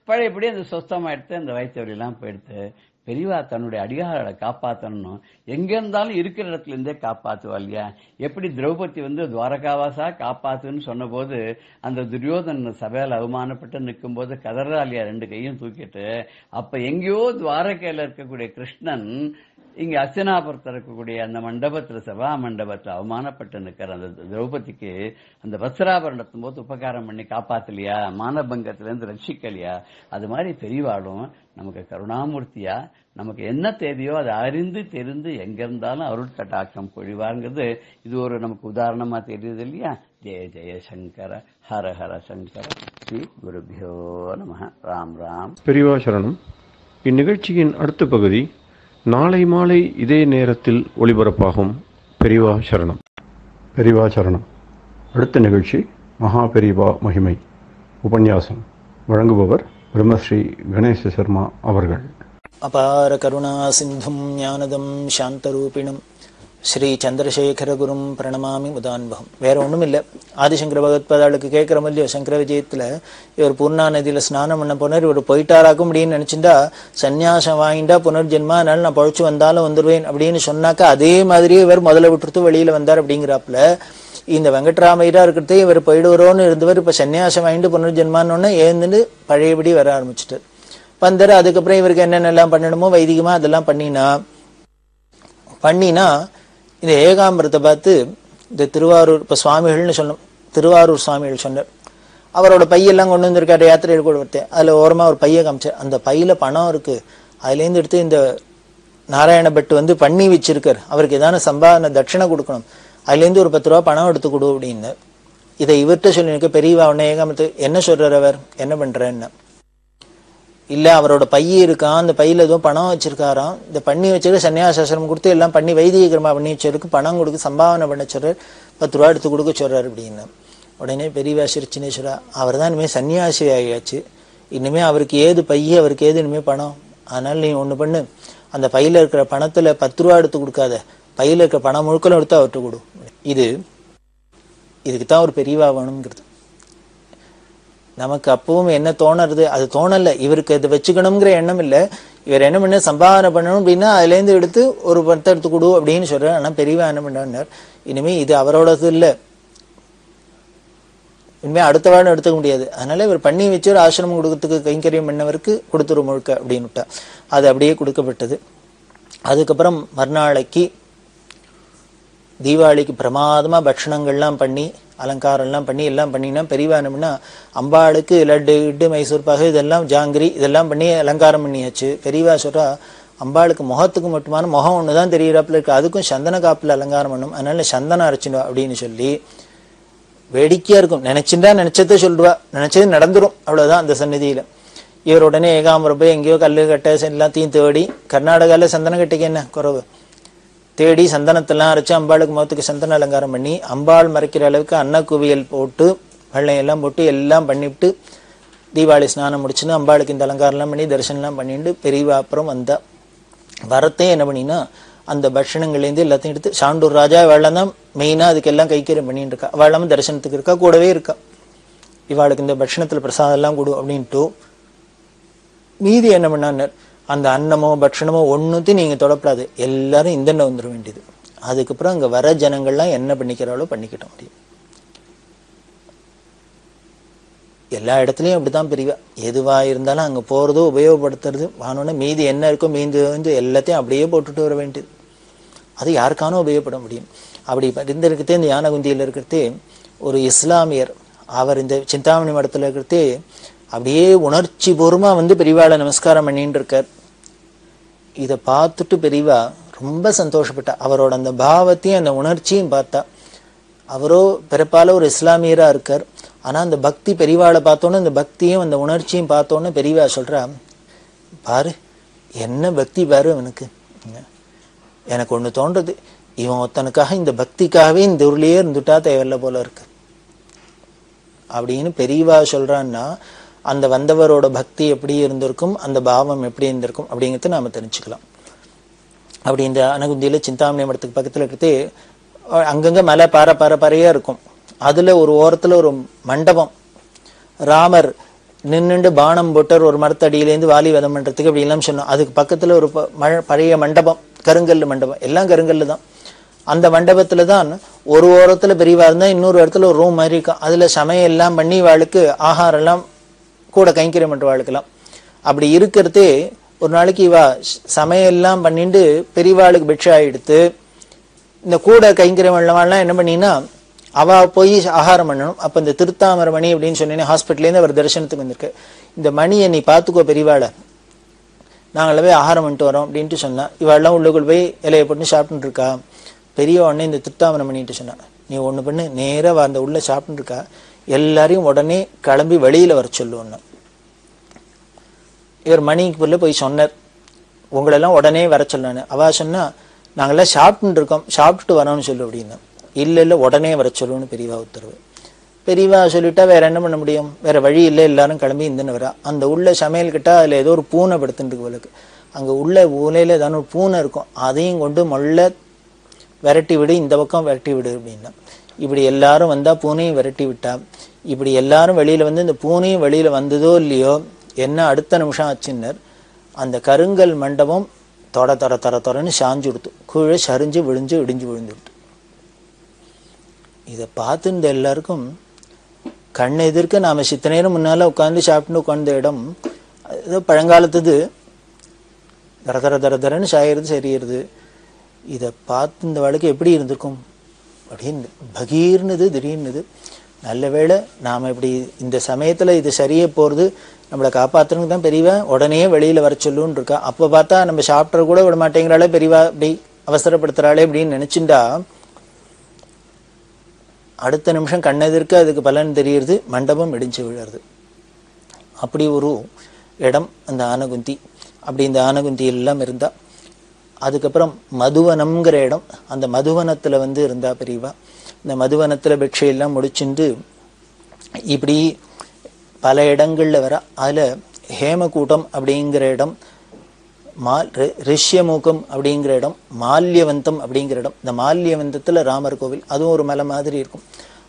பழையபடி அந்த சொஸ்தமாயிடுத்து, அந்த வயிற்றுவலியெல்லாம் போயிடுத்து. பெரியவா தன்னுடைய அடியார்களை காப்பாற்றணும், எங்க இருந்தாலும் இருக்கிற இடத்துல இருந்தே காப்பாத்துவா இல்லையா? எப்படி திரௌபதி துவாரகாவாசா காப்பாத்துன்னு சொன்ன போது அந்த துரியோதன சபையில அவமானப்பட்டு நிற்கும் போது கதறா இல்லையா ரெண்டு கையும் தூக்கிட்டு? அப்ப எங்கேயோ துவாரகையில இருக்கக்கூடிய கிருஷ்ணன் இங்க அர்ச்சனாபுரத்தில் இருக்கக்கூடிய அந்த மண்டபத்துல சபா மண்டபத்துல அவமானப்பட்டு நிற்கிற அந்த திரௌபதிக்கு அந்த வஸ்திராபரணத்தும் போது உபகாரம் பண்ணி காப்பாத்தலையா? மானபங்கத்திலிருந்து ரட்சிக்கலையா? அது மாதிரி பெரியவாளும் நமக்கு கருணாமூர்த்தியா நமக்கு என்ன தேவையோ அதை அறிந்து தெரிந்து எங்க இருந்தாலும் அருள் கட்டாட்சம் பொழிவாங்கிறது இது ஒரு நமக்கு உதாரணமா தெரியுது இல்லையா? ஜெய ஜெய சங்கர ஹர ஹர சங்கர ஸ்ரீ குருபியோ நம. ராம் ராம். பெரியவா சரணம். இந்நிகழ்ச்சியின் அடுத்த பகுதி நாளை மாலை இதே நேரத்தில் ஒளிபரப்பாகும். பெரியவா சரணம். பெரியவா சரணம். அடுத்த நிகழ்ச்சி மகா பெரியவா மகிமை உபன்யாசம். வழங்குபவர் பிரம்மஸ்ரீ கணேச சர்மா அவர்கள். அபார கருணா சிந்தும் ஞானதம் சாந்தரூபிணம் ஸ்ரீ சந்திரசேகர குரும் பிரணமாமி முதான்பகம். வேற ஒண்ணும் இல்லை, ஆதிசங்கர பகவத்பாதாளுக்கு கேட்கிற மல்லியோ சங்கர விஜயத்துல இவர் பூர்ணா நதியில ஸ்நானம் பண்ண போனார். இவர் போயிட்டாராக்கும் அப்படின்னு நினைச்சிருந்தா சன்னியாசம் வாங்கிட்டா புனர்ஜென்மா, அதனால நான் பழிச்சு வந்தாலும் வந்துடுவேன் அப்படின்னு சொன்னாக்கா அதே மாதிரியே இவர் முதல்ல விட்டுட்டு வெளியில வந்தார். அப்படிங்கிறாப்புல இந்த வெங்கட்ராமையரா இருக்கிறதே இவர் போயிடுவரோன்னு இருந்தவர் இப்ப சன்னியாசம் வாங்கிட்டு புனர்ஜென்மான்னு ஏந்துன்னு பழையபடி வர ஆரம்பிச்சுட்டு வந்தாரு. அதுக்கப்புறம் இவருக்கு என்னென்னலாம் பண்ணணுமோ வைதிகமா அதெல்லாம் பண்ணினா இந்த ஏகாம்பரத்தை பார்த்து இந்த திருவாரூர் இப்ப சுவாமிகள்னு சொன்னோம், திருவாரூர் சுவாமிகள் சொன்னார். அவரோட பையெல்லாம் கொண்டு வந்திருக்காரு யாத்திரையில் கூட ஒருத்தர். அதுல ஓரமா ஒரு பைய காமிச்சார். அந்த பையில பணம் இருக்கு, அதுலேருந்து எடுத்து இந்த நாராயண பட்டு பண்ணி வச்சிருக்காரு, அவருக்கு ஏதான சம்பாதனை தட்சிணை கொடுக்கணும், அதுலேருந்து ஒரு 10 ரூபா பணம் எடுத்து கொடு அப்படின்னு. இதை இவர்கிட்ட சொல்லி பெரியவா உடனே ஏகாம்பரத்து என்ன சொல்றாரு, அவர் என்ன பண்றேன்னு. இல்ல அவரோட பைய இருக்கான், அந்த பையில எதுவும் பணம் வச்சிருக்காராம், இந்த பண்ணி வச்சிருக்க சன்னியாசாசிரமம் கொடுத்து எல்லாம் பண்ணி வைதிக கிரமா பண்ணி வச்சிருக்கு, பணம் கொடுக்க சம்பாவனை பண்ண சொல்றாரு, 10 ரூபா எடுத்து கொடுக்க சொல்றாரு அப்படின்னு. உடனே பெரியவா சிரிச்சினேஸ்வரா, அவர் தான் இனிமே சன்னியாசி ஆகியாச்சு, இனிமே அவருக்கு ஏது பைய, அவருக்கு ஏது இனிமே பணம், அதனால நீ ஒண்ணு பண்ணு, அந்த பையில இருக்கிற பணத்துல 10 ரூபா எடுத்து கொடுக்காத, பையில இருக்கிற பணம் முழுக்கலும் எடுத்து அவர்கிட்ட கொடு. இதுக்குத்தான் ஒரு பெரியவா வேணுங்கிறது. நமக்கு அப்பவும் என்ன தோணுறது, அது தோணல, இவருக்கு இதை வச்சுக்கணுங்கிற எண்ணம் இல்லை. இவர் என்ன பண்ண சம்பாதனை பண்ணணும் அப்படின்னா அதுல இருந்து எடுத்து ஒரு 10 எடுத்து கொடு அப்படின்னு சொல்றாரு. ஆனா பெரியவா என்ன பண்ணார், இனிமே இது அவரோடது இல்லை, இனிமே அடுத்த வாரம் எடுத்துக்க முடியாது, அதனால இவர் பண்ணி வச்சு ஒரு ஆசிரமம் கொடுக்கறதுக்கு கைங்கரியம் பண்ணவருக்கு கொடுத்துரு முழுக்க அப்படின்னு விட்டா. அது அப்படியே கொடுக்கப்பட்டது. அதுக்கப்புறம் மறுநாளைக்கு தீபாவளிக்கு பிரமாதமா பட்சணங்கள்லாம் பண்ணி அலங்காரம்லாம் பண்ணி எல்லாம் பண்ணினா பெரியவா என்னம்னா அம்பாளுக்கு லட்டு இட்டு மைசூர் பாகு இதெல்லாம் ஜாங்கிரி இதெல்லாம் பண்ணி அலங்காரம் பண்ணியாச்சு. பெரியவா சொல்றா, அம்பாளுக்கு முகத்துக்கு மட்டுமான முகம் ஒண்ணுதான் தெரியறாப்புல இருக்கு, அதுக்கும் சந்தன காப்புல அலங்காரம் பண்ணும், அதனால சந்தனம் அரைச்சிடுவா அப்படின்னு சொல்லி வேடிக்கையா இருக்கும். நினைச்சுட்டா நினைச்சதை சொல்லுவா, நினைச்சது நடந்துரும், அவ்வளவுதான் அந்த சந்நிதியில. இவர் உடனே ஏகாம்பரம் போய் எங்கேயோ கல்லு கட்டை எல்லாத்தையும் தேடி, கர்நாடகால சந்தன கட்டைக்கு என்ன குறவு, தேடி சந்தனத்தெல்லாம் அரைச்சு அம்பாளுக்கு முகத்துக்கு சந்தன அலங்காரம் பண்ணி அம்பாள் மறைக்கிற அளவுக்கு அன்னக்குவியல் போட்டு வெள்ளையெல்லாம் போட்டு எல்லாம் பண்ணிவிட்டு தீபாவளி ஸ்நானம் முடிச்சுன்னு அம்பாளுக்கு இந்த அலங்காரம்லாம் பண்ணி தரிசனம்லாம் பண்ணிட்டு பெரியவா அப்புறம் வந்தா. வரத்தே என்ன பண்ணினா அந்த பட்சணங்கள்லேருந்து எல்லாத்தையும் எடுத்து சாண்டூர் ராஜா வெள்ளம் தான் மெயினா அதுக்கெல்லாம் கைக்கரியம் பண்ணிட்டு இருக்கா, வெள்ளமும் தரிசனத்துக்கு இருக்கா, கூடவே இருக்கா. இவாளுக்கு இந்த பட்சணத்துல பிரசாதம் எல்லாம் கொடு அப்படின்ட்டு மீதி என்ன பண்ணார், அந்த அன்னமோ பட்சணமோ ஒன்னுத்தையும் நீங்க தொடப்படாது, எல்லாரும் இந்தெண்ண வந்துட வேண்டியது. அதுக்கப்புறம் அங்க வர ஜனங்கள்லாம் என்ன பண்ணிக்கிறாளோ பண்ணிக்கிட்ட முடியும். எல்லா இடத்துலயும் அப்படித்தான் பெரியவா, எதுவா இருந்தாலும் அங்க போறதோ உபயோகப்படுத்துறது வானோன்னு மீதி என்ன இருக்கோ மீந்து எல்லாத்தையும் அப்படியே போட்டுட்டு வர வேண்டியது. அது யாருக்கானோ உபயோகப்பட முடியும். அப்படி இருந்திருக்கிறதே இந்த யானகுந்தியில இருக்கிறதே ஒரு இஸ்லாமியர், அவர் இந்த சிந்தாமணி மடத்துல இருக்கிறதே அப்படியே உணர்ச்சி பூர்வமா பெரியவாளை நமஸ்காரம் பண்ணிட்டு இருக்கார். இதை பார்த்துட்டு பெரியவா ரொம்ப சந்தோஷப்பட்டா. அவரோட அந்த பாவத்தையும் அந்த உணர்ச்சியும் பார்த்தா. அவரோ பிறப்பால ஒரு இஸ்லாமியரா இருக்கார். ஆனா அந்த பக்தி பெரியவாளை பார்த்தோன்னு அந்த பக்தியும் அந்த உணர்ச்சியும் பார்த்தோன்னு பெரியவா சொல்றா, பாரு என்ன பக்தி பாரு அவனுக்கு. எனக்கு ஒண்ணு தோன்றது, இவன் ஒருத்தனுக்காக இந்த பக்திக்காகவே இந்த ஊர்லயே இருந்துட்டா தேவையில்ல போல இருக்கு அப்படின்னு பெரியவா சொல்றான்னா, அந்த வந்தவரோட பக்தி எப்படி இருந்திருக்கும், அந்த பாவம் எப்படி இருந்திருக்கும் அப்படிங்கிறத நாம தெரிஞ்சுக்கலாம். அப்படி இந்த அனகுந்தியில சிந்தாமணி மடத்துக்கு பக்கத்துல இருக்கிறது அங்கங்க மலை பாறையா இருக்கும். அதுல ஒரு ஓரத்துல ஒரு மண்டபம், ராமர் நின்னுண்டு பானம் போட்டர் ஒரு மரத்தடியிலேருந்து வாலி வதம் பண்றதுக்கு அப்படி எல்லாம் சொன்னோம். அதுக்கு பக்கத்துல ஒரு பழைய மண்டபம், கருங்கல் மண்டபம், எல்லாம் கருங்கல்லு தான். அந்த மண்டபத்துல தான் ஒரு ஓரத்துல பெரியவா இருந்தா இன்னொரு இடத்துல ஒரு ரூம் மாதிரி இருக்கும். அதுல சமையல் எல்லாம் பண்ணி வாளுக்கு ஆகாரம் எல்லாம் கூட கைங்கரியம் பண்ற வாளுக்கெல்லாம். அப்படி இருக்கிறதே ஒரு நாளைக்கு இவா சமையல்லாம் பண்ணிட்டு பெரியவாளுக்கு பிட்சா எடுத்து இந்த கூட கைங்கரியம் எல்லாம் என்ன பண்ணினா அவ போய் ஆகாரம் பண்ணணும். அப்ப இந்த திருத்தாமர மணி அப்படின்னு சொன்னேன், ஹாஸ்பிட்டல்லேருந்து அவர் தரிசனத்துக்கு வந்திருக்கு. இந்த மணியை நீ பாத்துக்கோ பெரியவாளை, நாங்களவே ஆகாரம் பண்ணிட்டு வரோம் அப்படின்ட்டு சொன்னா. இவாள்லாம் உள்ளுக்குள் போய் இலையை போட்டு சாப்பிட்டு இருக்கா. பெரிய உடனே இந்த திருத்தாமர மணிட்டு சொன்னா, நீ ஒண்ணு பண்ணு, நேரா அந்த உள்ள சாப்பிட்டு இருக்கா, எல்லாரையும் உடனே கிளம்பி வெளியில வர சொல்லுவோன்னு. இவர் மணிக்குள்ள போய் சொன்னார், உங்களெல்லாம் உடனே வர சொன்னான்னு. அவ சொன்னா, நாங்கெல்லாம் சாப்பிட்டு இருக்கோம், சாப்பிட்டுட்டு வரோம்னு சொல்லு அப்படின்னா. இல்ல உடனே வர சொல்லுன்னு பெரியவா உத்தரவு. பெரியவா சொல்லிட்டா வேற என்ன பண்ண முடியும், வேற வழி இல்லை, எல்லாரும் கிளம்பி இந்துன்னு வரா. அந்த உள்ள சமையல் கிட்ட அதுல ஏதோ ஒரு பூனை படுத்துட்டு போலுக்கு. அங்க உள்ள ஊலையில ஏதாவது ஒரு பூனை இருக்கும், அதையும் கொண்டு மொள்ள விரட்டி விடு, இந்த பக்கம் விரட்டி விடு அப்படின்னா. இப்படி எல்லாரும் வந்தா பூனையும் விரட்டி விட்டா. இப்படி எல்லாரும் வெளியில இந்த பூனையும் வெளியில வந்ததோ இல்லையோ, என்ன அடுத்த நிமிஷம் ஆச்சுன்னர் அந்த கருங்கல் மண்டபம் தொட தொட தொட தொடன்னு சாஞ்சு கொடுத்து கீழே சரிஞ்சு விழிஞ்சு இடிஞ்சு விழுந்துடுது. இதை பார்த்து இந்த எல்லாருக்கும் கண் எதிர்க்க நாம சித்த நேரம் முன்னால உட்காந்து சாப்பிட்டு உட்கார்ந்த இடம் ஏதோ பழங்காலத்துது தர தர தர தரன்னு சாயிறது சரியறது. இதை பார்த்து இந்த வாழ்க்கை எப்படி இருந்திருக்கும் அப்படின்னு பகீர்னது திடீர்னுது. நல்ல வேளை நாம இப்படி இந்த சமயத்துல இது சரியே போறது, நம்மளை காப்பாத்துறதுக்கு தான் பெரியவா உடனே வெளியில வர சொல்லுன்னு இருக்கா. அப்ப பார்த்தா நம்ம சாப்பிட்ற கூட விட மாட்டேங்கிறாளே பெரியவா, இப்படி அவசரப்படுத்துறாளே அப்படின்னு நினைச்சுட்டா அடுத்த நிமிஷம் கண்ணெதிர்க்க அதுக்கு பலன் தெரியுது, மண்டபம் இடிஞ்சு விழுறது. அப்படி ஒரு இடம் அந்த ஆனகுந்தி. அப்படி இந்த ஆனகுந்தி எல்லாம் இருந்தா. அதுக்கப்புறம் மதுவனம்ங்கிற இடம், அந்த மதுவனத்துல இருந்தா பெரியவா. இந்த மதுவனத்துல பிக்ஷையெல்லாம் முடிச்சுட்டு இப்படி பல இடங்கள்ல வர. அதுல ஹேமகூட்டம் அப்படிங்கிற இடம், ரிஷ்யமூகம் அப்படிங்கிற இடம், மால்யவந்தம் அப்படிங்கிற இடம். இந்த மால்யவந்தத்துல ராமர் கோவில், அதுவும் ஒரு மலை மாதிரி இருக்கும்.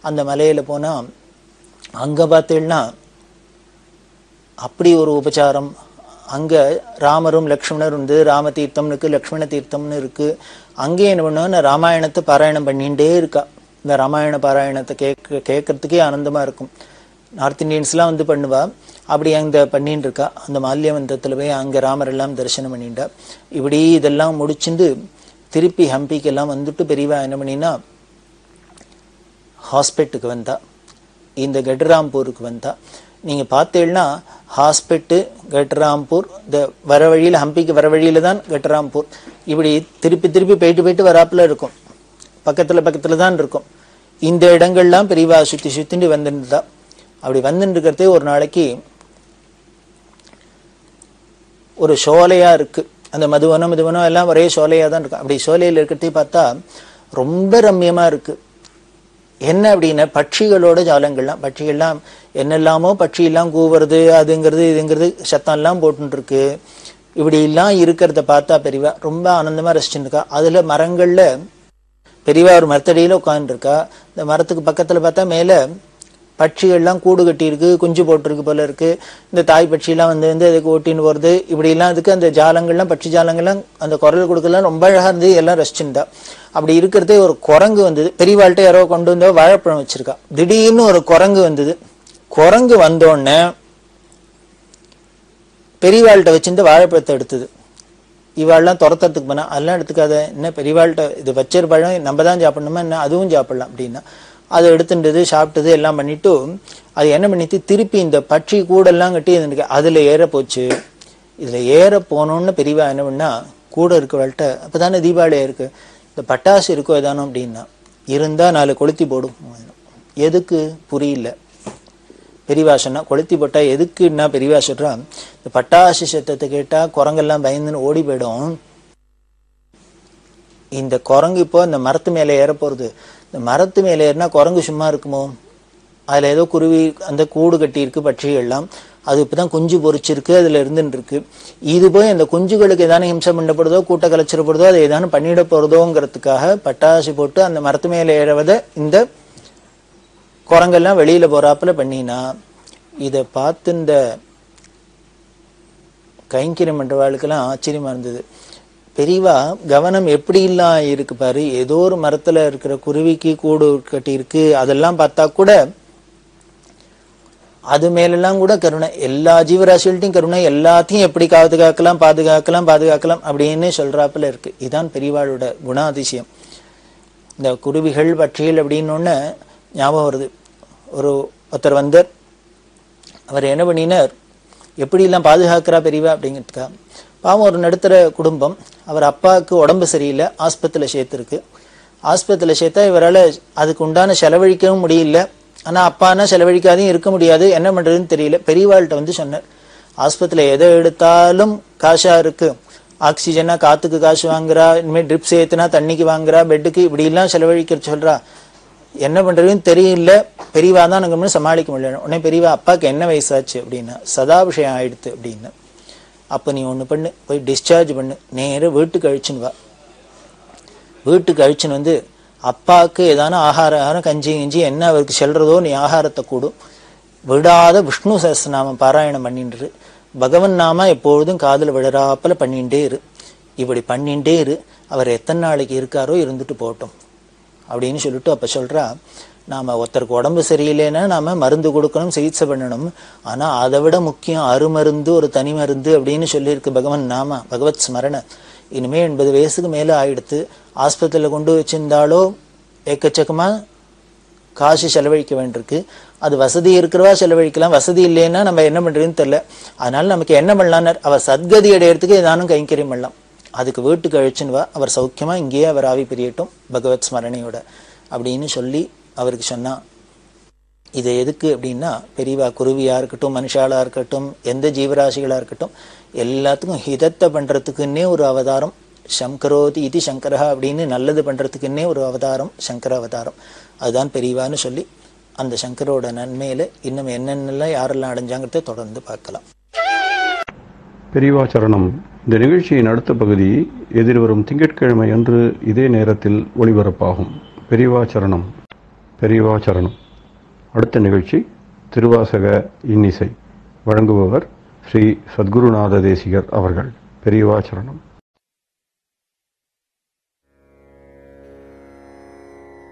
அந்த மலையில போனா அங்க பார்த்தீங்கன்னா அப்படி ஒரு உபச்சாரம். அங்க ராமரும் லக்ஷ்மணரும் ராம தீர்த்தம்னு லக்ஷ்மண தீர்த்தம்னு இருக்கு. அங்கே என்ன பண்ணுவாங்க, ராமாயணத்தை பாராயணம் பண்ணிட்டே இருக்கா. இந்த ராமாயண பாராயணத்தை கேட்கறதுக்கே ஆனந்தமா இருக்கும். நார்த் இந்தியன்ஸ்லாம் பண்ணுவா. அப்படி அங்க பண்ணிட்டு இருக்கா. அந்த மால்யவந்தத்துல போய் அங்க ராமர் எல்லாம் தரிசனம் பண்ணிட்டா. இப்படி இதெல்லாம் முடிச்சுட்டு திருப்பி ஹம்பிக்கு எல்லாம் வந்துட்டு பெரியவா என்ன பண்ணினா ஹாஸ்பிட்டலுக்கு வந்தா. இந்த கட்ராம்பூருக்கு வந்தா. நீங்க பார்த்தீங்கன்னா ஹாஸ்பிட்டு கட்ராம்பூர் இந்த வர வழியில, ஹம்பிக்கு வர வழியில தான் கட்ராம்பூர். இப்படி திருப்பி திருப்பி போயிட்டு வராப்புல இருக்கும். பக்கத்துல தான் இருக்கும். இந்த இடங்கள்லாம் பெரியவா சுத்திட்டு வந்துருந்தா. அப்படி வந்துட்டு இருக்கிறதே ஒரு நாளைக்கு ஒரு சோலையா இருக்கு. அந்த மதுவனம் எல்லாம் ஒரே சோலையா தான் இருக்கு. அப்படி சோலையில இருக்கிறதே பார்த்தா ரொம்ப ரம்யமா இருக்கு. என்ன அப்படின்னா பட்சிகளோட ஜாலங்கள்லாம், பட்சிகள்லாம் என்னெல்லாமோ பட்சி எல்லாம் கூவுறது, அதுங்கிறது இதுங்கிறது சத்தம் எல்லாம் போட்டு இருக்கு. இப்படி எல்லாம் இருக்கிறத பார்த்தா பெரியவா ரொம்ப ஆனந்தமா ரசிச்சுட்டு இருக்கா. அதுல மரங்கள்ல பெரியவா ஒரு மரத்தடியில உட்கார்ந்து இருக்கா. இந்த மரத்துக்கு பக்கத்துல பார்த்தா மேல பட்சிகள்லாம் கூடு கட்டி இருக்கு, குஞ்சு போட்டிருக்கு போல இருக்கு. இந்த தாய் பட்சியெல்லாம் அதுக்கு ஓட்டின்னு போறது. இப்படி எல்லாம் அதுக்கு அந்த ஜாலங்கள்லாம் பட்சி ஜாலங்கள்லாம் அந்த குரல் கொடுக்கலாம் ரொம்ப அழகா இருந்து எல்லாம் ரசிச்சுட்டா. அப்படி இருக்கிறதே ஒரு குரங்கு வந்தது. பெரியவாள்கிட்ட யாரோ கொண்டு வந்தோ வாழைப்பழம் வச்சிருக்கா. திடீர்னு ஒரு குரங்கு வந்தது. குரங்கு வந்தோடனே பெரியவாள்கிட்ட வச்சிருந்து வாழைப்பழத்தை எடுத்தது. இவாள்லாம் துரத்துறதுக்கு போனா, அதெல்லாம் எடுத்துக்காத, என்ன பெரியவாள்கிட்ட இது வச்சிரு பழம் நம்ம தான் சாப்பிடணுமா, என்ன அதுவும் சாப்பிடலாம் அப்படின்னா. அதை எடுத்துட்டது சாப்பிட்டது எல்லாம் பண்ணிட்டு அது என்ன பண்ணிட்டு திருப்பி இந்த பட்சி கூடெல்லாம் கட்டி அதுல ஏற போச்சு. இதுல ஏற போனோன்னு பெரியவா என்ன பண்ணா, கூட இருக்கவள்கிட்ட அப்பதானே தீபாவளி இருக்கு, இந்த பட்டாசு இருக்கோ ஏதானோ அப்படின்னா, இருந்தா 4 கொளுத்தி போடும். எதுக்கு புரியல. பெரியவா சொன்னா கொளுத்தி போட்டா எதுக்குன்னா, பெரியவா சொல்றா இந்த பட்டாசு சத்தத்தை கேட்டா குரங்கெல்லாம் பயந்துன்னு ஓடி போயிடும். இந்த குரங்கு இப்போ இந்த மரத்து மேல ஏற போறது, இந்த மரத்து மேல ஏறினா குரங்கு சும்மா இருக்குமோ? அதுல ஏதோ குருவி அந்த கூடு கட்டி இருக்கு, பட்சிகள் எல்லாம் அது இப்பதான் குஞ்சு பொறிச்சிருக்கு, அதுல இருந்துட்டு இருக்கு. இது போய் அந்த குஞ்சுகளுக்கு ஏதானு ஹிம்சம் பண்ணப்படுதோ, கூட்ட கலைச்சிடப்படுதோ, அதை ஏதானு பண்ணிட போறதோங்கிறதுக்காக பட்டாசு போட்டு அந்த மரத்து மேல ஏறவதை இந்த குரங்கெல்லாம் வெளியில போறாப்புல பண்ணினா, இதை பார்த்து இந்த கைங்கரியம் பண்றவாளுக்கெல்லாம் ஆச்சரியமா இருந்தது. பெரியவா கவனம் எப்படி எல்லாம் இருக்கு பாரு, ஏதோ ஒரு மரத்துல இருக்கிற குருவிக்கு கூடு கட்டி இருக்கு, அதெல்லாம் பார்த்தா கூட அது மேலெல்லாம் கூட கருணை, எல்லா ஜீவராசிகள்ட்டையும் கருணை, எல்லாத்தையும் எப்படி பாதுகாக்கலாம் பாதுகாக்கலாம் பாதுகாக்கலாம் அப்படின்னு சொல்றாப்புல இருக்கு. இதுதான் பெரியவாளோட குணாதிசயம். இந்த குருவிகள் பட்சிகள் அப்படின்னு ஞாபகம் வருது. ஒருத்தர் வந்தார், அவர் என்ன பண்ணினார், எப்படிலாம் பாதுகாக்கிறா பெரியவா அப்படிங்கிறதுக்கா. பாவம் ஒரு நடுத்தர குடும்பம், அவர் அப்பாவுக்கு உடம்பு சரியில்லை, ஆஸ்பத்திரியில் சேர்த்துருக்கு. ஆஸ்பத்திரியில் சேர்த்தா இவரால் அதுக்கு உண்டான செலவழிக்கவும் முடியல. ஆனால் அப்பானா செலவழிக்காதையும் இருக்க முடியாது, என்ன பண்ணுறதுன்னு தெரியல. பெரியவாள்கிட்ட வந்து சொன்னார், ஆஸ்பத்திரியில் எதை எடுத்தாலும் காசாக இருக்கு, ஆக்சிஜனா காற்றுக்கு காசு வாங்குறா, இனிமேல் ட்ரிப்ஸ் ஏற்றுனா தண்ணிக்கு வாங்குறா, பெட்டுக்கு இப்படிலாம் செலவழிக்க சொல்கிறா, என்ன பண்ணுறதுன்னு தெரியல. பெரியவா தான் எனக்கு சமாளிக்க முடியல. உடனே பெரியவா, அப்பாவுக்கு என்ன வயசாச்சு அப்படின்னா, சதாபிஷயம் ஆயிடுத்து அப்படின்னு. அப்போ நீ ஒன்று பண்ணு, போய் டிஸ்சார்ஜ் பண்ணு, நேராக வீட்டுக்கு அழிச்சுன்னு வா. வீட்டுக்கு அழிச்சுன்னு வந்து அப்பாவுக்கு ஏதான ஆகாரம் கஞ்சி கிஞ்சி என்ன அவருக்கு செல்றதோ நீ ஆகாரத்தை கூடும், விடாத விஷ்ணு சஹஸ்ரநாமம் பாராயணம் பண்ணிட்டு, பகவன் நாம எப்பொழுதும் காதில் விழறாப்புல பண்ணிகிட்டே இரு. இப்படி பண்ணிகிட்டே இரு, அவர் எத்தனை நாளைக்கு இருக்காரோ இருந்துட்டு போட்டோம் அப்படின்னு சொல்லிட்டு அப்போ சொல்கிறா, நாம் ஒருத்தருக்கு உடம்பு சரியில்லைன்னா நாம் மருந்து கொடுக்கணும், சிகிச்சை பண்ணணும். ஆனால் அதை விட முக்கியம் அருமருந்து, ஒரு தனி மருந்து அப்படின்னு சொல்லியிருக்கு பகவன் நாம, பகவத் ஸ்மரண. இனிமேல் 80 வயசுக்கு மேலே ஆயிடுத்து, ஆஸ்பத்திரியில் கொண்டு வச்சிருந்தாலோ எக்கச்சக்கமாக காசு செலவழிக்க வேண்டியிருக்கு. அது வசதி இருக்கிறவா செலவழிக்கலாம், வசதி இல்லைன்னா நம்ம என்ன பண்ணுறதுன்னு தெரில. அதனால நமக்கு என்ன பண்ணலான்னார், அவர் சத்கதி அடையிறதுக்கு ஏதானும் கைங்கரியம் பண்ணலாம். அதுக்கு வீட்டுக்கு அழிச்சுன்னு வா, அவர் சௌக்கியமாக இங்கேயே அவர் ஆவி பிரியட்டும் பகவத் ஸ்மரணையோட அப்படின்னு சொல்லி அவருக்கு சொன்னா. இது எதுக்கு அப்படின்னா, பெரியவா குருவியாக இருக்கட்டும், மனுஷாலாக இருக்கட்டும், எந்த ஜீவராசிகளாக இருக்கட்டும், எல்லாத்துக்கும் ஹிதத்தை பண்ணுறதுக்குன்னே ஒரு அவதாரம், சங்கரோதி இது சங்கரா அப்படின்னு நல்லது பண்ணுறதுக்குன்னே ஒரு அவதாரம், சங்கர அவதாரம். அதுதான் பெரியவான்னு சொல்லி அந்த சங்கரோட நன்மையில் இன்னும் என்னென்னலாம் யாரெல்லாம் அடைஞ்சாங்கிறத தொடர்ந்து பார்க்கலாம். பெரியவா சரணம். இந்த நிகழ்ச்சியின் அடுத்த பகுதி எதிர்வரும் திங்கட்கிழமை அன்று இதே நேரத்தில் ஒளிபரப்பாகும். பெரியவா சரணம். பெரியவா சரணம். அடுத்த நிகழ்ச்சி திருவாசக இன்னிசை. வழங்குபவர் ஸ்ரீ சத்குருநாத தேசிகர் அவர்கள். பெரியவா சரணம்.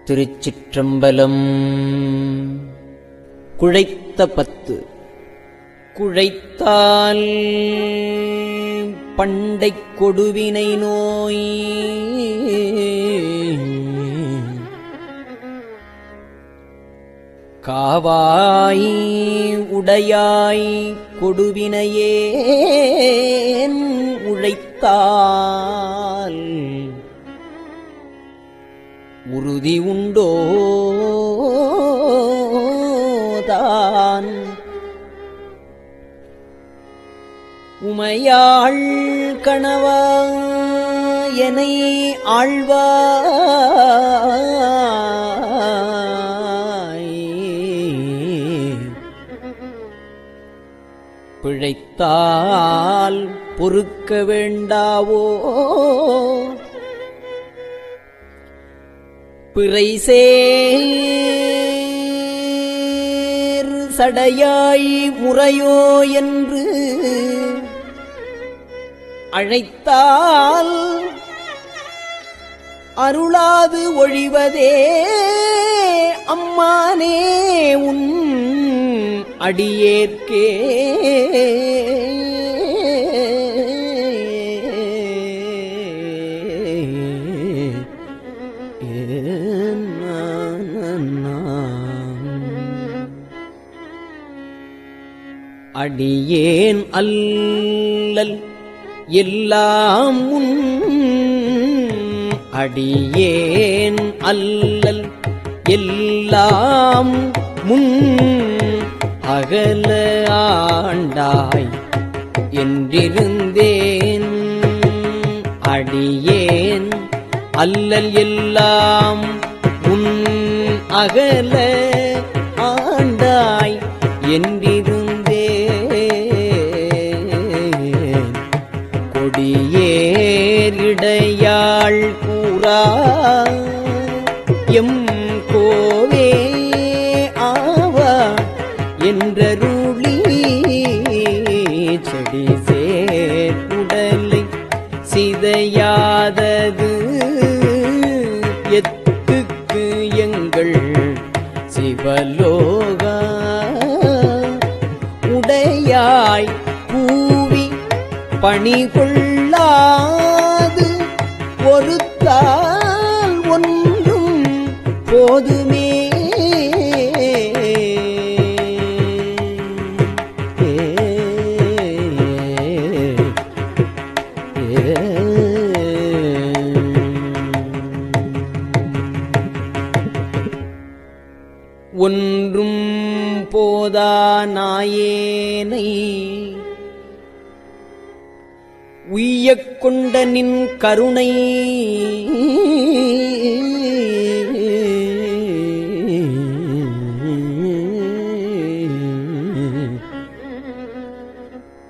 திருச்சிற்றம்பலம். குழைத்த 10 குழைத்தால் பண்டைக் கொடுவினை நோய் காவாய் உடையாய் கொடுவினையேன் உழைத்தால் உறுதி உண்டோதான் உமையாள் கணவா எனை ஆழ்வாய் பிழைத்தால் பொறுக்க வேண்டாவோ பிறைசேர் சடையாய் முறையோ என்று அழைத்தால் அருளாது ஒழிவதே அம்மானே உன் அடியேற்கே ஏ அடியேன் அல்லல் எல்லாம் உன் அடியேன் அல்லல் எல்லாம் முன் அகல ஆண்டாய் என்றிருந்தேன் அடியேன் அல்லல் எல்லாம் முன் அகல ஆண்டாய் என்றிருந்தேன் கொடியேறிடையாள் கூறா எம் கோவே ஆவா என்றருளி செடி சேர் உடலை சிதையாதது எத்துக்கு எங்கள் சிவலோகா உடையாய் பூவி பணிகொள்ளாது ஒருத்தால் ஒன்றும் போதுமே ஒன்றும் போதா நாயேனை உய்யக் கொண்ட நின் கருணை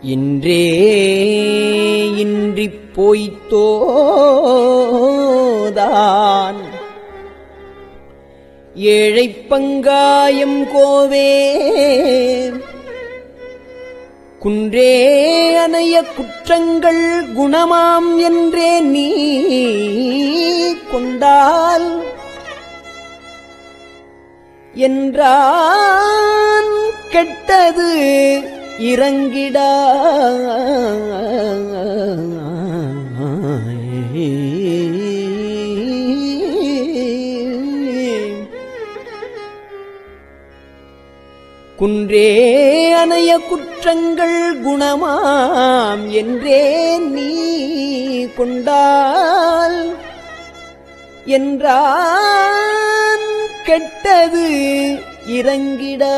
இன்றே இன்றிப் போய்த்தோதான் ஏழைப் பங்காயம் கோவே குன்றே அனைய குற்றங்கள் குணமாம் என்றே நீ கொண்டால் என்றான் கெட்டது இறங்கிடா குன்றே அனைய குற்றங்கள் குணமாம் என்றே நீ கொண்டால் என்றான் கெட்டது இறங்கிடாய்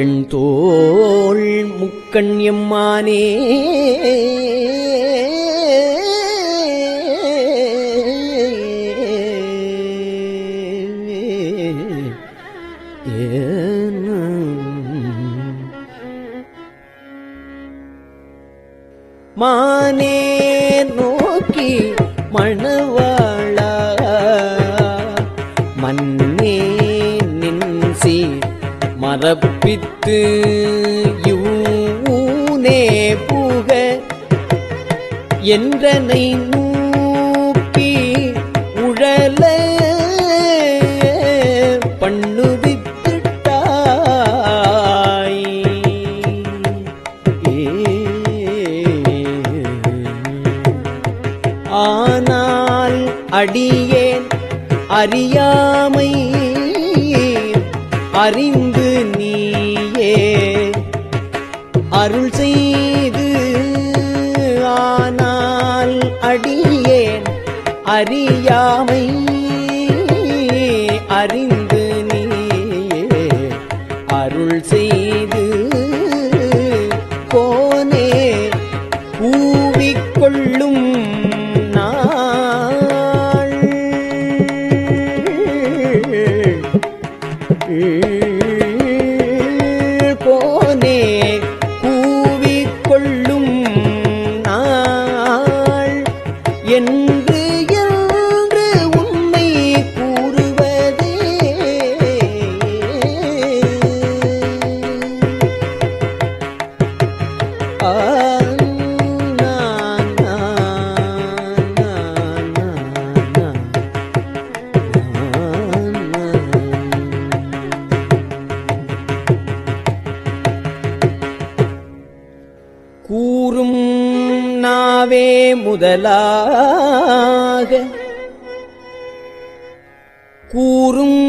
என் தோள் முக்கண் எம்மானே மானே நோக்கி மணவாளா மன்னே நின்சி மரப்பித்து யூனே புக என்றனை நூக்கி உழல பண்ணுவித்திட்டாய் ஆனால் அடியேன் அறியாமை அறிந்து நீயே அருள் செய்து ஆனால் அடியேன் அறியாமை அறிந்து நீயே அருள் செய்து கோனே பூவிக்கொள்ளும் கோனே கூவிக்கொள்ளும் நாள் என்று என்று உன்னை கூறுவதே கூறும் நாவே முதலாக கூறும்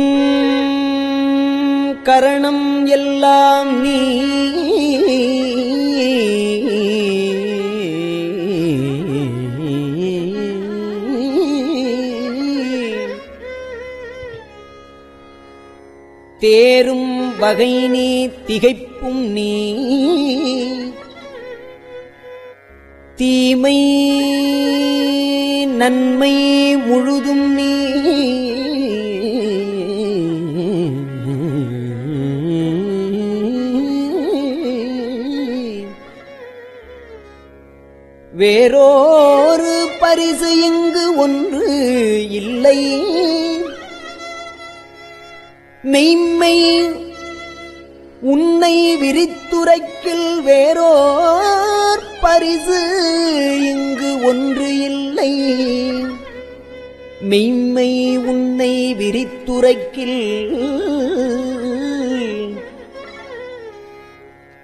தேரும் வகை நீ திகைப்பும் நீ தீமை நன்மை முழுதும் நீ வேறோரு பரிசு இங்கு ஒன்று இல்லை மெய்மை உன்னை விரித்துரைக்கில் வேறோர் பரிசு இங்கு ஒன்று இல்லை மெய்மை உன்னை விரித்துரைக்கில்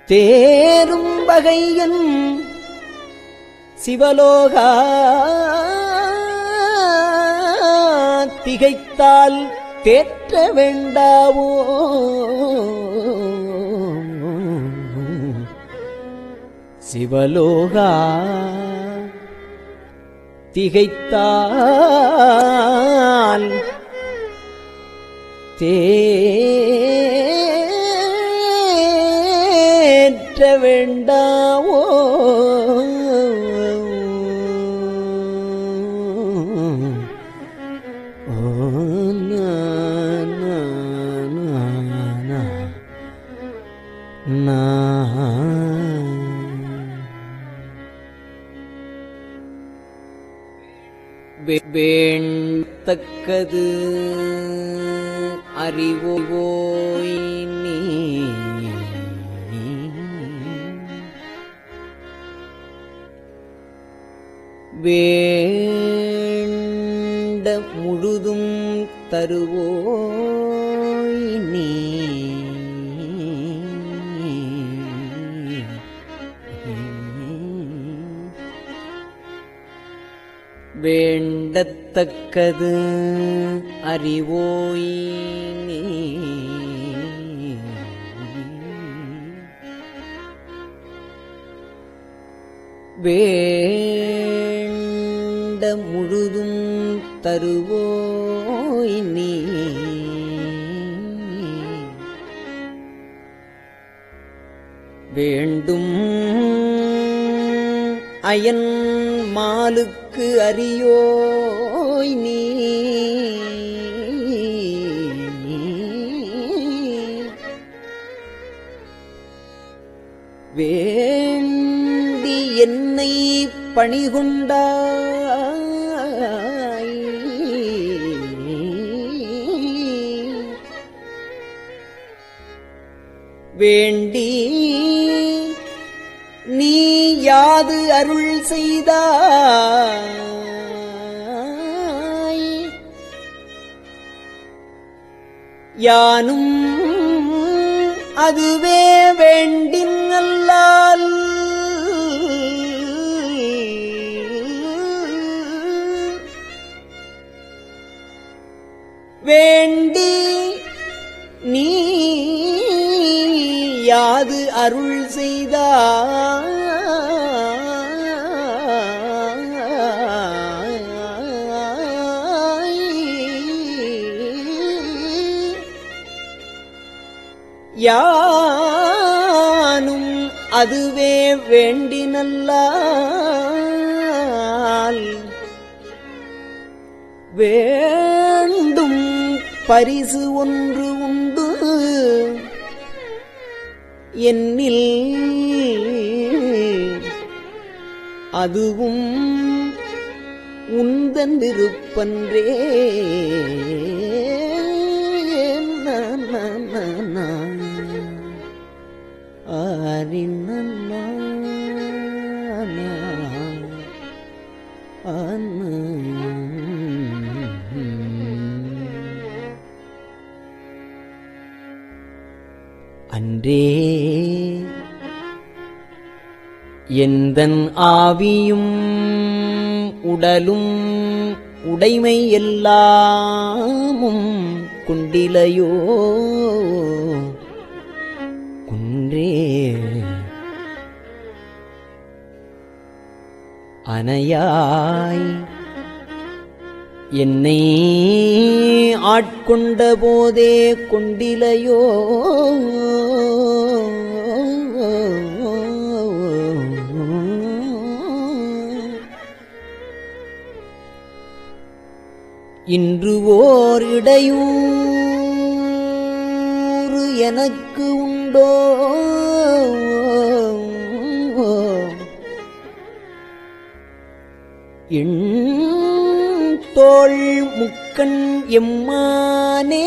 தேரும் வகையன் சிவலோகா திகைத்தால் தேற்ற வேண்டாவோ சிவலோகா திகைத்தால் தேற்ற வேண்டாவோ வேண்டத்தக்கது அறிவோய் நீ வேண்ட முழுதும் தருவோய் நீ வேண்டத்தக்கது அறிவோய் நீ வேண்ட முழுதும் தருவோய் நீ வேண்டும் அயன் மாலுக்கு அறியோய் நீ வேண்டி என்னை பணிகொண்டாய் வேண்டி நீ யாது அருள் செய்தாய் யானும் அதுவே வேண்டின் அல்லால் வேண்டி நீ யாது அருள் செய்தாய் யானும் அதுவே வேண்டினல்லால் வேண்டும் பரிசு ஒன்று உண்டு என்னில் அதுவும் உந்தன் விருப்பன்றே அன்றே எந்தன் ஆவியும் உடலும் உடைமை எல்லாமும் குண்டிலையோ குன்றே அனையாய் என்னை ஆட்கொண்ட போதே கொண்டிலையோ இன்று ஓர் இடையூறு எனக்கு உண்டோ என் தோள் முக்கண் எம்மானே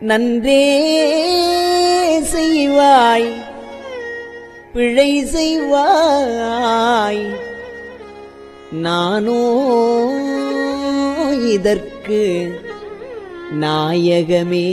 நன்றே செய்வாய் பிழை செய்வாய் நானோ இதற்கு நாயகமே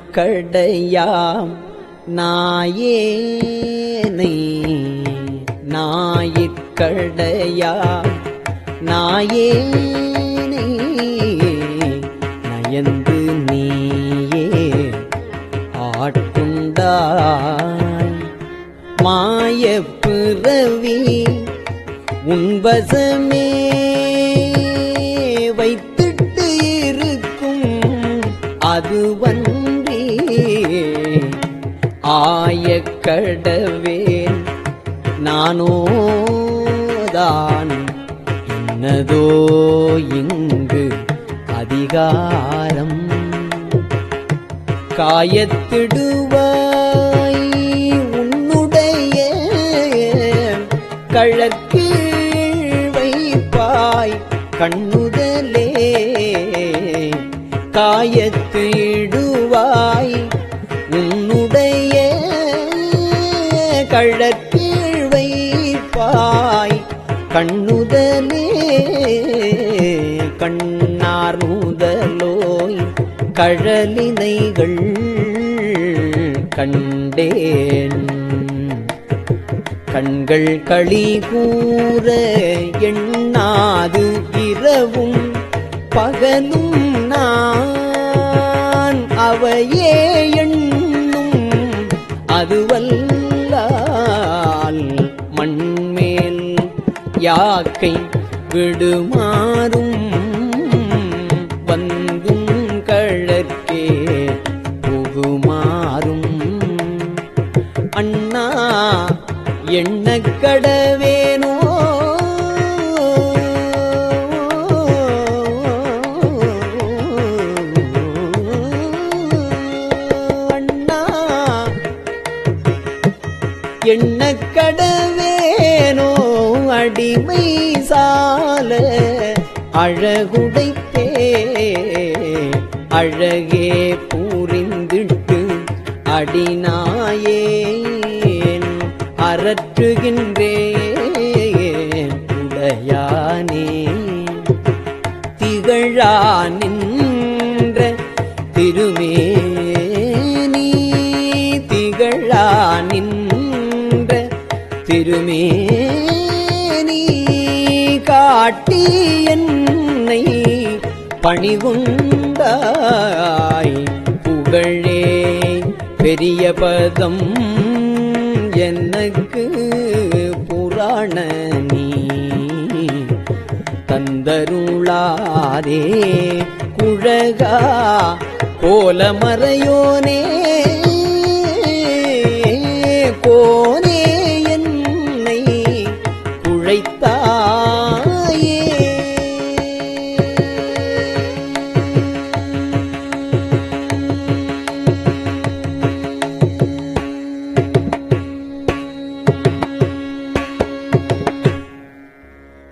நாயிற்கடையாம் நாயேனை நாயிற்கடையாம் நாயேனை நயந்து நீயே ஆட்கொண்டாய் மாயப் பிறவி உன்வசமே வைத்திட்டு இருக்கும் அதுவன்றி ஆயக்கடவேன் நானோதான் என்னதோ இங்கு அதிகாரம் காயத்திடுவாய் உன்னுடைய கழற்கீழ் வைப்பாய் கண்ணுதலே காயத்திடுவாய் உன்னுடைய கழற்கீழ் வைப்பாய் கண்ணுதலே கண்ணார் நூதலோய் கழலினைகள் கண்டேன் கண்கள் களி கூற எண்ணாது இரவும் பகலும் நான் அவையே எண்ணும் அதுவல்லால் மண்மேல் யாக்கை விடுமாறும் வந்தும் கழற்கே புகுமாறும் அண்ணா எண்ணக்கடவேனோ அண்ணா எண்ணக்கடவேனோ அடிமை சால அழகுடைத்தே அழகே பூரிந்திட்டு அடிநாயேன் அரற்றுகின்றேன் உடையானே திகழா நின்ற திருமேனி திகழா நின்ற திருமேனி காட்டி என்னை பணிகுண்டாய் புகழே பெரிய பதம் எனக்கு புராண நீ தந்தருளாதே குழகா கோலமறையோனே கோனே என்னை குழைத்தாயே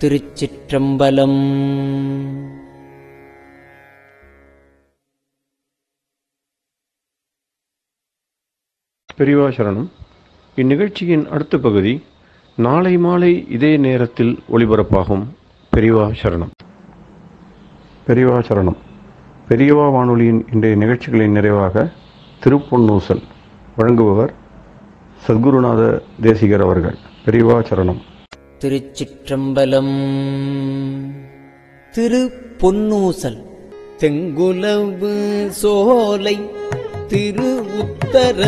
திருச்சிற்றம்பலம். பெரியவா சரணம். இந்நிகழ்ச்சியின் அடுத்த பகுதி நாளை மாலை இதே நேரத்தில் ஒளிபரப்பாகும். பெரியவா சரணம். பெரியவா சரணம். பெரியவா வானொலியின் இன்றைய நிகழ்ச்சிகளின் நிறைவாக திருப்பொன்னூசல் வழங்குபவர் சத்குருநாத தேசிகர் அவர்கள். பெரியவா சரணம். திருச்சிற்றம்பலம். திருப்பொன்னூசல். தெங்குலவு சோலை திரு உத்தர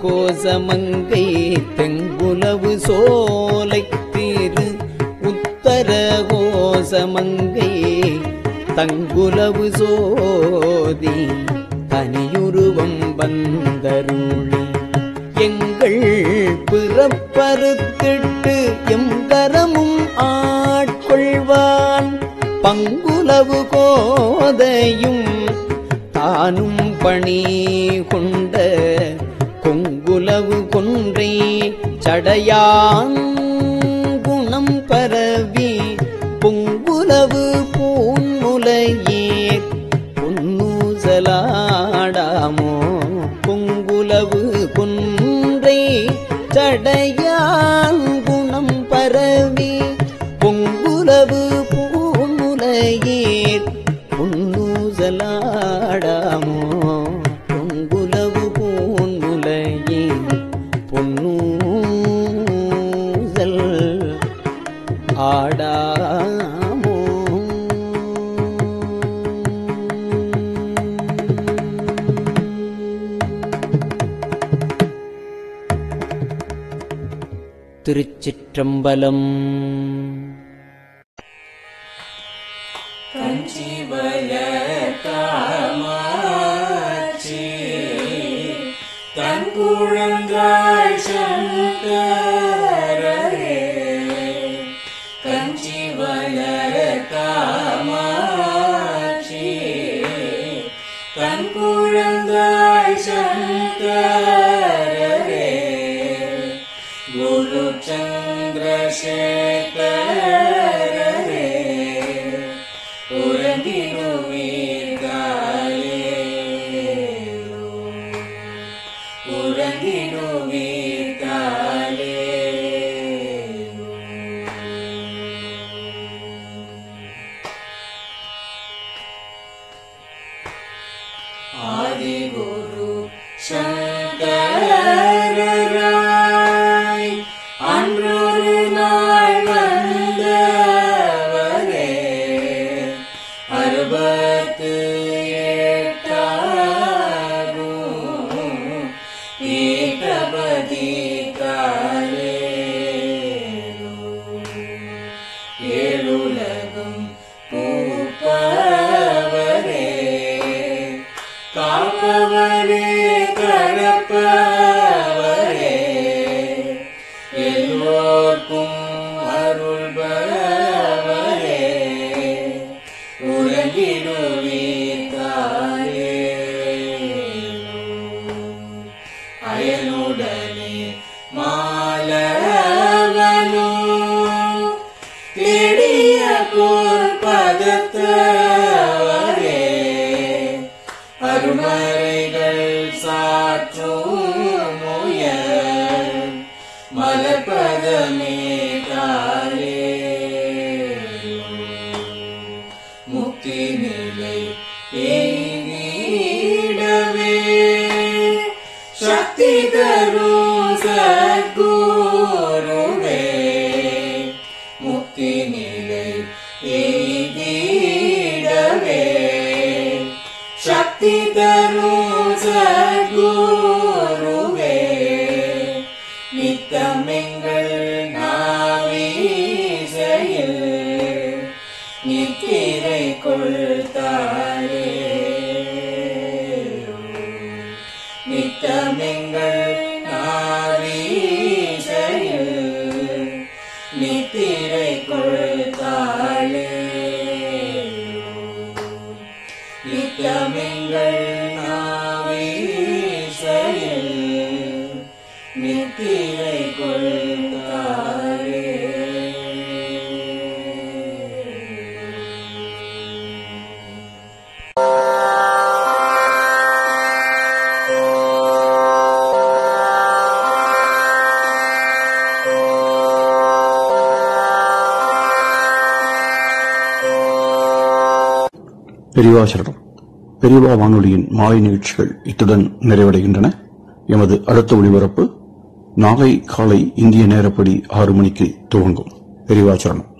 கோசமங்கை. தெங்குலவு சோலை திரு உத்தர கோசமங்கை. தங்குலவு சோதி தனியுருவம் வந்தருளி எங்கள் பிறப்பறுத்திட்டு எங்கரமும் ஆட்கொள்வான். பங்குலவு கோதையும் தானும் பணி கொண்ட கொங்குலவு கொன்றை சடையான் குணம் பரவி பொங்குலவு பூன்முலையீர் பொன்னூசலாடாமோ. பொங்குலவு கொன்றை சடையான் குணம் பரவி பொங்குலவு பூன்முலையீர் பொன்னூசலாடாமோ. பொங்குலவு பூன்முலையீர் பொன்னூசல் ஆடாமோ. திருச்சிற்றம்பலம். கஞ்சிவய காமாட்சி தன் குழந்தாய் சங்கரரே. கஞ்சிவய காமாட்சி தன் குழந்தாய் சங்கரரே. குரு சந்திரசேகரரே உறங்கிடுவீர்களேலோ. உறங்கிடுவீர்களேலோ. ஆதிகுரு சங்கரராய் அன்றொரு நாள் வந்தவரே. 68 ஏகபதி காலேலோ. ஏழுலகும் பூப்பவரே காப்பவரே கடப்பவரே. எல்லோர்க்கும் அருள்பவரே உறங்கிடுவீர்களேலோ. அயனுடனே மாலவனோ தேடிய பொற்பதத்தவரே. அருமறைகள் சாற்றும் முயல் மலர்பதமே காலேலோ. முக்தி நிலை எய்திடவே சக்தி தரும் சத்குருவே. முக்தி நிலை எய்திடவே சக்தி தரும் சத்குருவே. நித்தமெங்கள் நாவீசையில் நித்திரை கொள்தாரேலோ. நித்தமெங்கள் நாவீசையில் நித்திரை கொள்தாளேலோ. நித்தமெங்கள் நாவீசையில் நித்திரை கொள்தாளே. பெரியவா சரணம். பெரியவா வானொலியின் மாலை நிகழ்ச்சிகள் இத்துடன் நிறைவடைகின்றன. எமது அடுத்த ஒளிபரப்பு நாளை காலை இந்திய நேரப்படி 6 மணிக்கு துவங்கும். பெரியவாச்சரணம்.